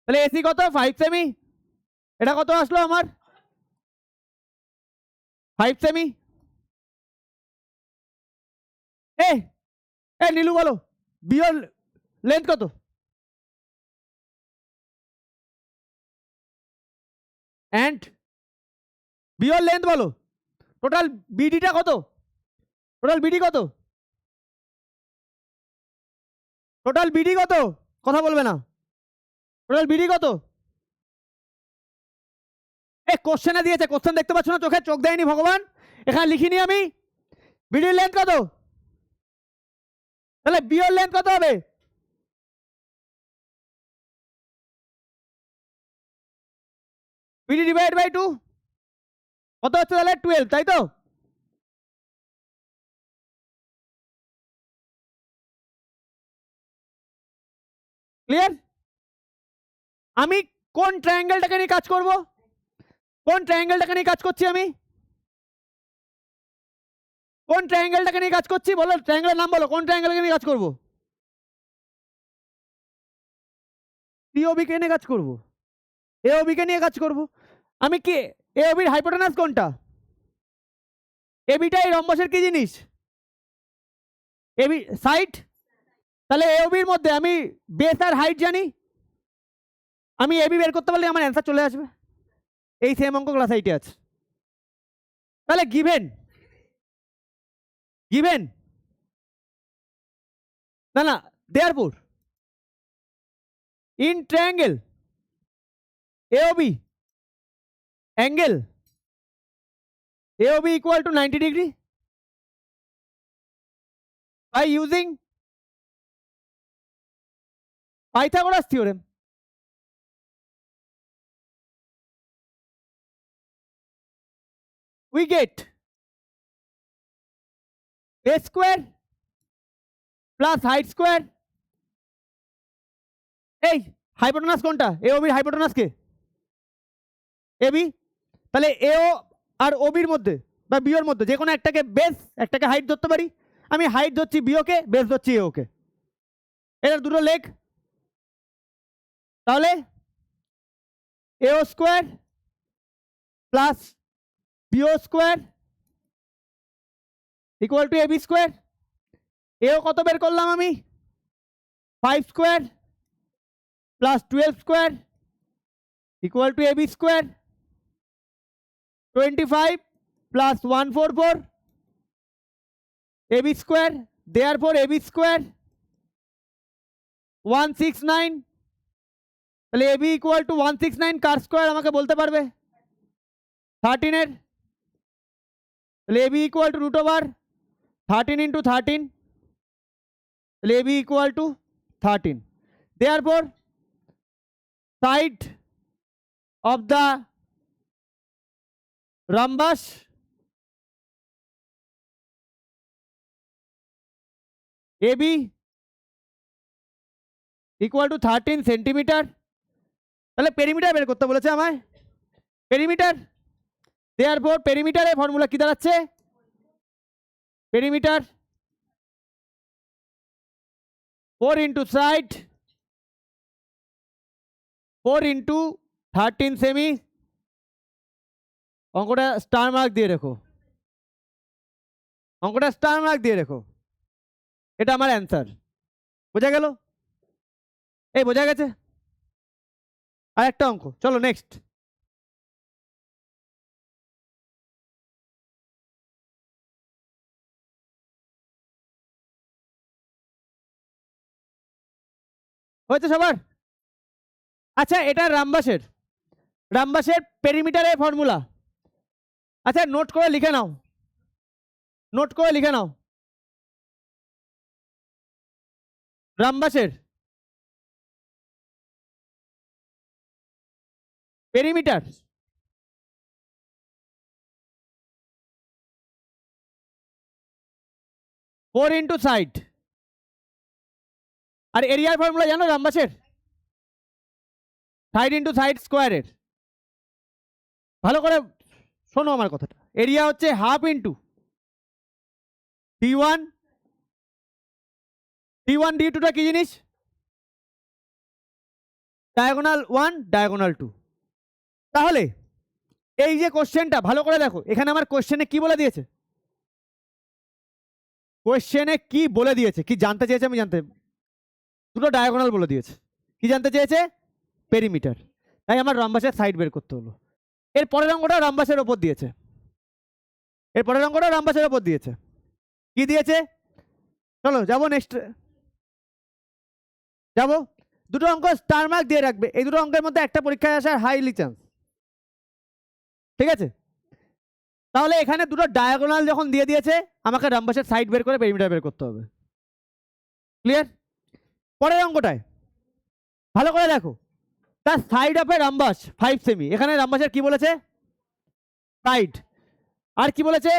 তাহলে এসি কত? 5 সেমি। এটা কত আসলো আমার? 5 সেমি। এ এ নীলু বলো বিওর লেন্থ কত? অ্যান্ড বিওর লেন্থ বলো, টোটাল বিডিটা কত, টোটাল বিডি কত, টোটাল বিডি কত, কথা বলবে না, টোটাল বিডি কত? এ কোশ্চেনে দিয়েছে, কোশ্চেন দেখতে পাচ্ছ না, চোখে চোখ দেয়নি ভগবান, এখানে লিখিনি আমি। বিডির লেন্থ কত, তাহলে বিওর লেন্থ কত হবে? বিডি ডিভাইড বাই 2 কত হচ্ছে তাহলে? 12, তাই তো? ক্লিয়ার? আমি কোন ট্রায়াঙ্গেলটাকে নিয়ে কাজ করব, কোন ট্রায়াঙ্গেলটাকে নিয়ে কাজ করছি আমি, কোন ট্রায়াঙ্গেলটাকে নিয়ে কাজ করছি বলো, ট্রায়াঙ্গেলের নাম বলো, কোন ট্রায়াঙ্গেলকে নিয়ে কাজ করব? সিওবি কে নিয়ে কাজ করব, এওবি কে নিয়ে কাজ করব। আমি কি এওবির হাইপোটেনাস কোনটা? এবিটা এই রম্বসের কি জিনিস? AB side. তাহলে এওবির মধ্যে আমি বেস আর হাইট জানি, আমি এবি বের করতে পারলে আমার অ্যান্সার চলে আসবে। এই সেম অঙ্ক ক্লাস 8 আছে। তাহলে গিভেন, গিভেন না না therefore in triangle AOB angle AOB equal to 90 degree by using Pythagoras theorem. We get base square plus height square. এই হাইপোটেনাস কোনটা? AOB এর হাইপোটেনাস কে? AB। তাহলে AO আর OB এর মধ্যে বা BO এর মধ্যে যে কোনো একটাকে বেস, একটাকে হাইট ধরতে পারি। আমি হাইট ধরছি BO কে, বেস ধরছি AO কে। এর দুটো লেগ, তাহলে AO square plus BO square equal two AB square. AO কত বের করলাম আমি? 5 square plus 12 square equal two AB square. 25 plus 144 AB square, therefore AB square 169। তাহলে AB equal to 169 car square আমাকে বলতে পারবে? 13 এর। তাহলে AB equal to root over 13 into 13, তাহলে AB equal to 13। therefore side of the rhombus AB equal to 13 centimetre. তাহলে perimeter বের করতে বলেছে আমায়, পেরিমিটার। therefore পেরিমিটারের ফর্মুলা কি দাঁড়াচ্ছে? Perimeter 4 into side 4 into 13 semi. অঙ্কটা স্টার মার্ক দিয়ে রেখো, অঙ্কটা স্টার মার্ক দিয়ে রেখো, এটা আমার অ্যান্সার। বোঝা গেল? এই বোঝা গেছে? আর একটা অঙ্ক, চলো নেক্সট। হয়েছে সবার? আচ্ছা এটা রামবাসের, রামবাসের পেরিমিটারের ফর্মুলা। আচ্ছা নোট করে লিখে নাও, নোট করে লিখে নাও। রামবাসের পেরিমিটার 4 into সাইড। আর এরিয়ার ফর্মুলা জানো রামবাসের? সাইড ইন্টু সাইড স্কোয়ারের। ভালো করে শোনো আমার কথাটা। এরিয়া হচ্ছে হাফ ইন্টু D1, D1 D2টা কি জিনিস? Diagonal 1 diagonal 2। তাহলে এই যে কোশ্চেনটা ভালো করে দেখো, এখানে আমার কোশ্চেনে কি বলে দিয়েছে, কোশ্চেনে কি বলে দিয়েছে, কি জানতে চেয়েছে আমি জানতে, দুটো ডায়াগোনাল বলে দিয়েছে। কি জানতে চেয়েছে? পেরিমিটার। তাই আমার রম্বাসের সাইড বের করতে হলো। এর পরের অঙ্কটা রামবাসের ওপর দিয়েছে, এর পরের অঙ্কটা রামবাসের ওপর দিয়েছে। কি দিয়েছে? চলো যাবো নেক্সট, যাবো। দুটো অঙ্ক স্টার মার্ক দিয়ে রাখবে, এই দুটো অঙ্কের মধ্যে একটা পরীক্ষায় আসার হাইলি চান্স, ঠিক আছে? তাহলে এখানে দুটো ডায়াগোনাল যখন দিয়ে দিয়েছে, আমাকে রামবাসের সাইড বের করে পেরিমিটার বের করতে হবে। ক্লিয়ার? পরের অঙ্কটায় ভালো করে দেখো, তার সাইড অফ এ রামবাস 5 সেমি, এখানে রামবাসের কি বলেছে? সাইড। আর কি বলেছে?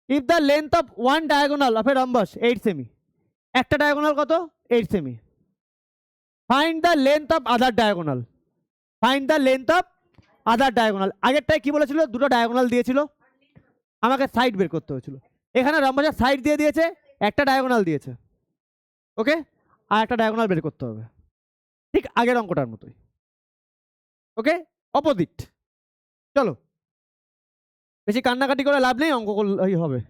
If the length of one diagonal of a rhombus 8 সেমি, একটা ডায়াগোনাল কত? 8 সেমি। Find the length of other diagonal, find the length of other diagonal. আগেরটায় কি বলেছিল? দুটো ডায়াগোনাল দিয়েছিল, আমাকে সাইড বের করতে হয়েছিল। এখানে রামবাসের সাইড দিয়ে দিয়েছে, একটা ডায়াগোনাল দিয়েছে, ওকে, আর একটা ডায়াগোনাল বের করতে হবে, ঠিক আগের অঙ্কটার মতোই, ওকে, অপোজিট। চলো, বেশি কান্নাকাটি করে লাভ নেই, অঙ্ক করলেই হবে।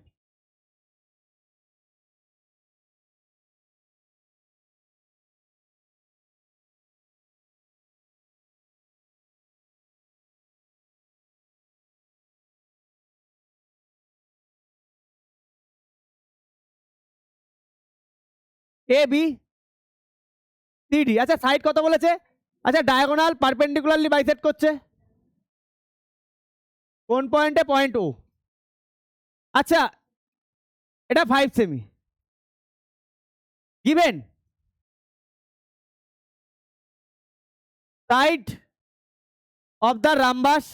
এ বি সি ডি, আচ্ছা সাইড কত বলেছে? আচ্ছা ডায়াগোনাল পারপেন্ডিকুলারলি বাইসেক্ট করছে কোন পয়েন্টে? Point O. আচ্ছা এটা 5 সেমি given side of the rhombus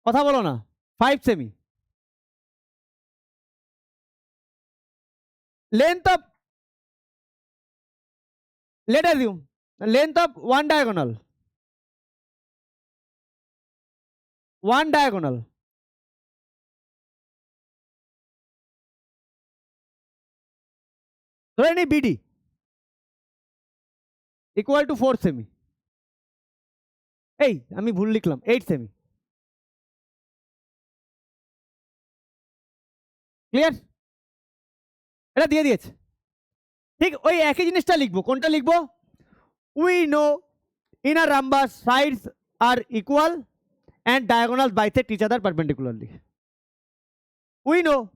কথা বলো না 5 সেমি, length of, let assume length of one diagonal, one diagonal ধরে নি বিডি ইকুয়াল টু 4 সেমি, এই আমি ভুল লিখলাম 8 সেমি। ক্লিয়ার? এটা দিয়ে দিয়েছে, ঠিক ওই একই জিনিসটা লিখবো। কোনটা লিখবো? We know in a rhombus sides are equal and diagonals bisect each other perpendicularly. We know,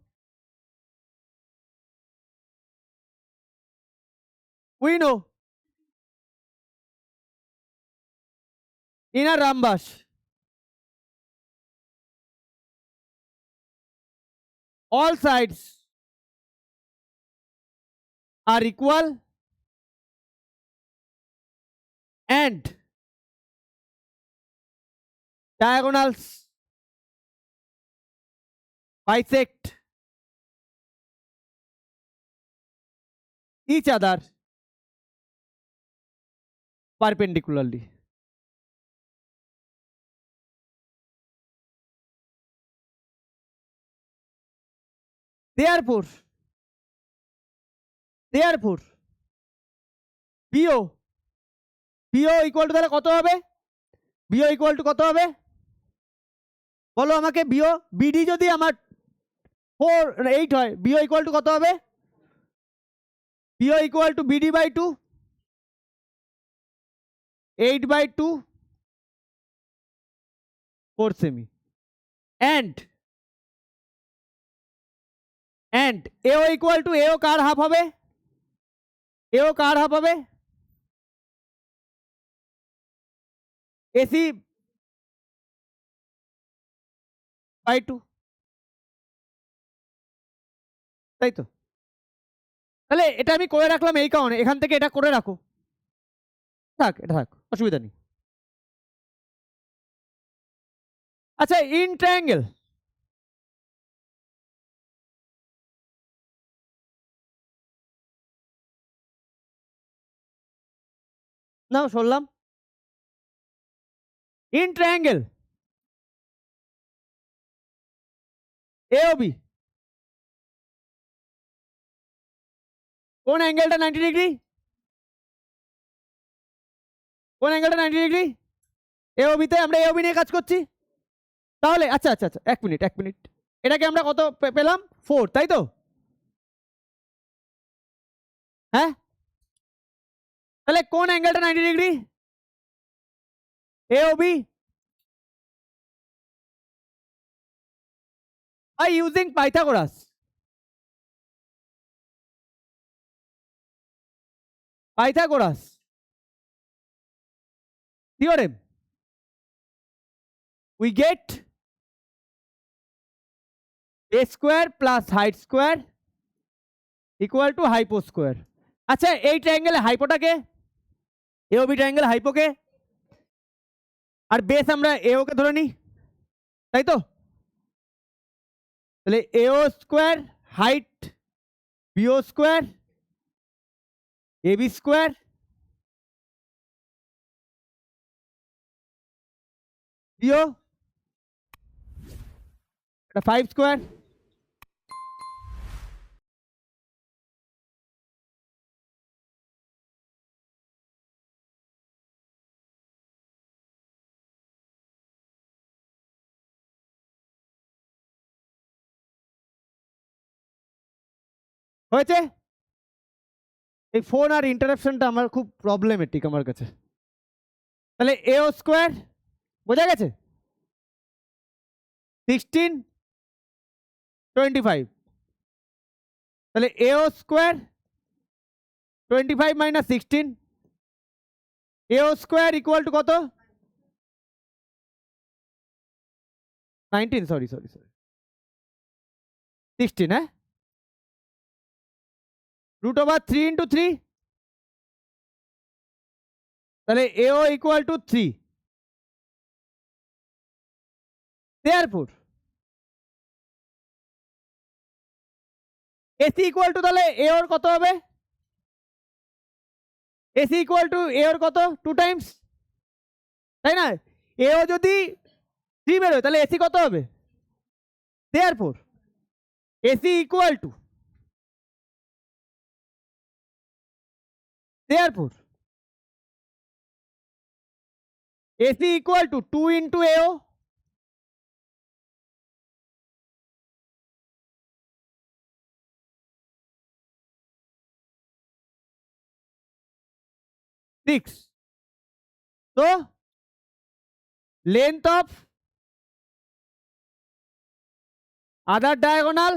we know in a rhombus all sides are equal and diagonals bisect each other perpendicularly. Therefore BO equal to তাহলে কত হবে? BO equal to কত হবে বলো আমাকে? BO BD যদি আমার 8 হয়, BO equal to কত হবে? BO equal to BD by 2, 8 by 2, 4 semi, and AO equal to AO car half হবে? AO কার হাফ হবে? AC by 2, তাই তো? তাহলে এটা আমি করে রাখলাম এই কারণে, এখান থেকে এটা করে রাখো, থাক এটা থাক, অসুবিধা নেই। আচ্ছা ইন ট্রায়াঙ্গেল নাও শুনলাম, ইন ট্রায়াঙ্গেল AOB কোন অ্যাঙ্গেলটা 90 ডিগ্রি? কোন অ্যাঙ্গেলটা 90 ডিগ্রি? AOB তে আমরা AOB নিয়ে কাজ করছি। তাহলে আচ্ছা আচ্ছা আচ্ছা এক মিনিট এটাকে আমরা কত পেলাম? 4, তাই তো? হ্যাঁ তাহলে কোন অ্যাঙ্গেলটা 90 degree? A O B. By using Pythagoras. Pythagoras theorem, we get a square plus height square equal to hypo square. আচ্ছা এই ট্রায়াঙ্গেলে হাইপোটাকে, এওবি ট্রায়াঙ্গেলে হাইপোকে, আর বেস আমরা এও কে ধরে নিই, তাই তো? তাহলে AO square height BO square AB square BO 5 square. হয়েছে? এই ফোন আর ইন্টারাপশনটা আমার খুব প্রবলেমেটিক আমার কাছে। তাহলে এও স্কোয়ার বোঝা গেছে, 16 25। তাহলে এও স্কোয়ার 25 মাইনাস 16, এও স্কোয়ার ইকুয়াল টু কত? 19, সরি 16, হ্যাঁ, √3 ইন্টু 3, তাহলে এও equal to 3। Therefore AC equal to, তাহলে এ ওর কত হবে? এসি ইকুয়াল টু এ ওর কত? 2 টাইমস, তাই না? এও যদি 3 বেরোয় তাহলে এসি কত হবে? Therefore AC equal to, therefore AC equal to 2 into এও সিক্স। তো length of other diagonal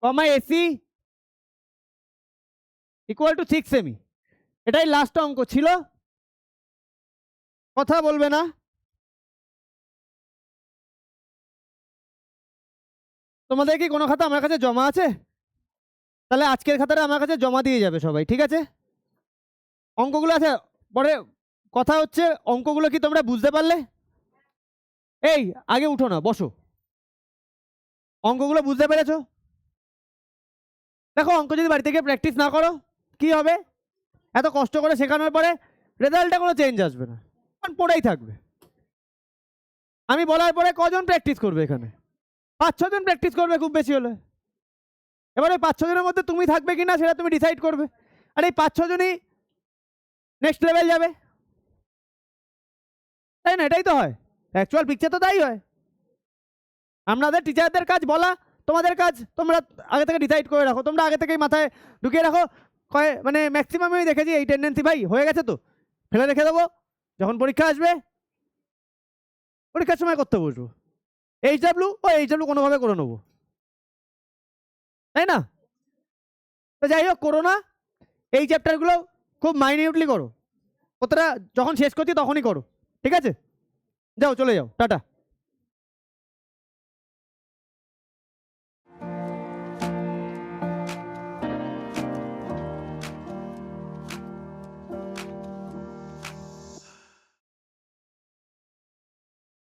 comma AC equal to 6 semi. এটাই লাস্ট অঙ্ক ছিল, কথা বলবে না। তোমাদের কি কোনো খাতা আমার কাছে জমা আছে? তাহলে আজকের খাতাটা আমার কাছে জমা দিয়ে যাবে সবাই, ঠিক আছে? অঙ্কগুলো আছে পরে কথা হচ্ছে, অঙ্কগুলো কি তোমরা বুঝতে পারলে? এই আগে উঠো না, বসো। অঙ্কগুলো বুঝতে পেরেছো? দেখো অঙ্ক যদি বাড়ি থেকে প্র্যাকটিস না করো কি হবে? এত কষ্ট করে শেখানোর পরে রেজাল্টে কোনো চেঞ্জ আসবে না, পড়েই থাকবে। আমি বলার পরে কজন প্র্যাকটিস করবে? এখানে 5-6 জন প্র্যাকটিস করবে খুব বেশি হলে। এবার ওই 5-6 জনের মধ্যে তুমি থাকবে কিনা সেটা তুমি ডিসাইড করবে। আর এই 5-6 জনই নেক্সট লেভেল যাবে, তাই না? এটাই তো হয়, অ্যাকচুয়াল পিকচার তো তাই হয়। আপনাদের টিচারদের কাজ বলা, তোমাদের কাজ তোমরা আগে থেকে ডিসাইড করে রাখো। তোমরা আগে থেকেই মাথায় ঢুকিয়ে রাখো, মানে ম্যাক্সিমাম আমি দেখেছি এই টেন্ডেন্সি, ভাই হয়ে গেছে তো ফেলে রেখে দেবো, যখন পরীক্ষা আসবে পরীক্ষার সময় করতে বসবো, এইচডাব্লিউ কোনোভাবে করে নেবো, তাই না? তো যাই হোক, করো না, এই চ্যাপ্টারগুলো খুব মাইনিউটলি করো, কতটা যখন শেষ করছি তখনই করো, ঠিক আছে? যাও, চলে যাও, টাটা।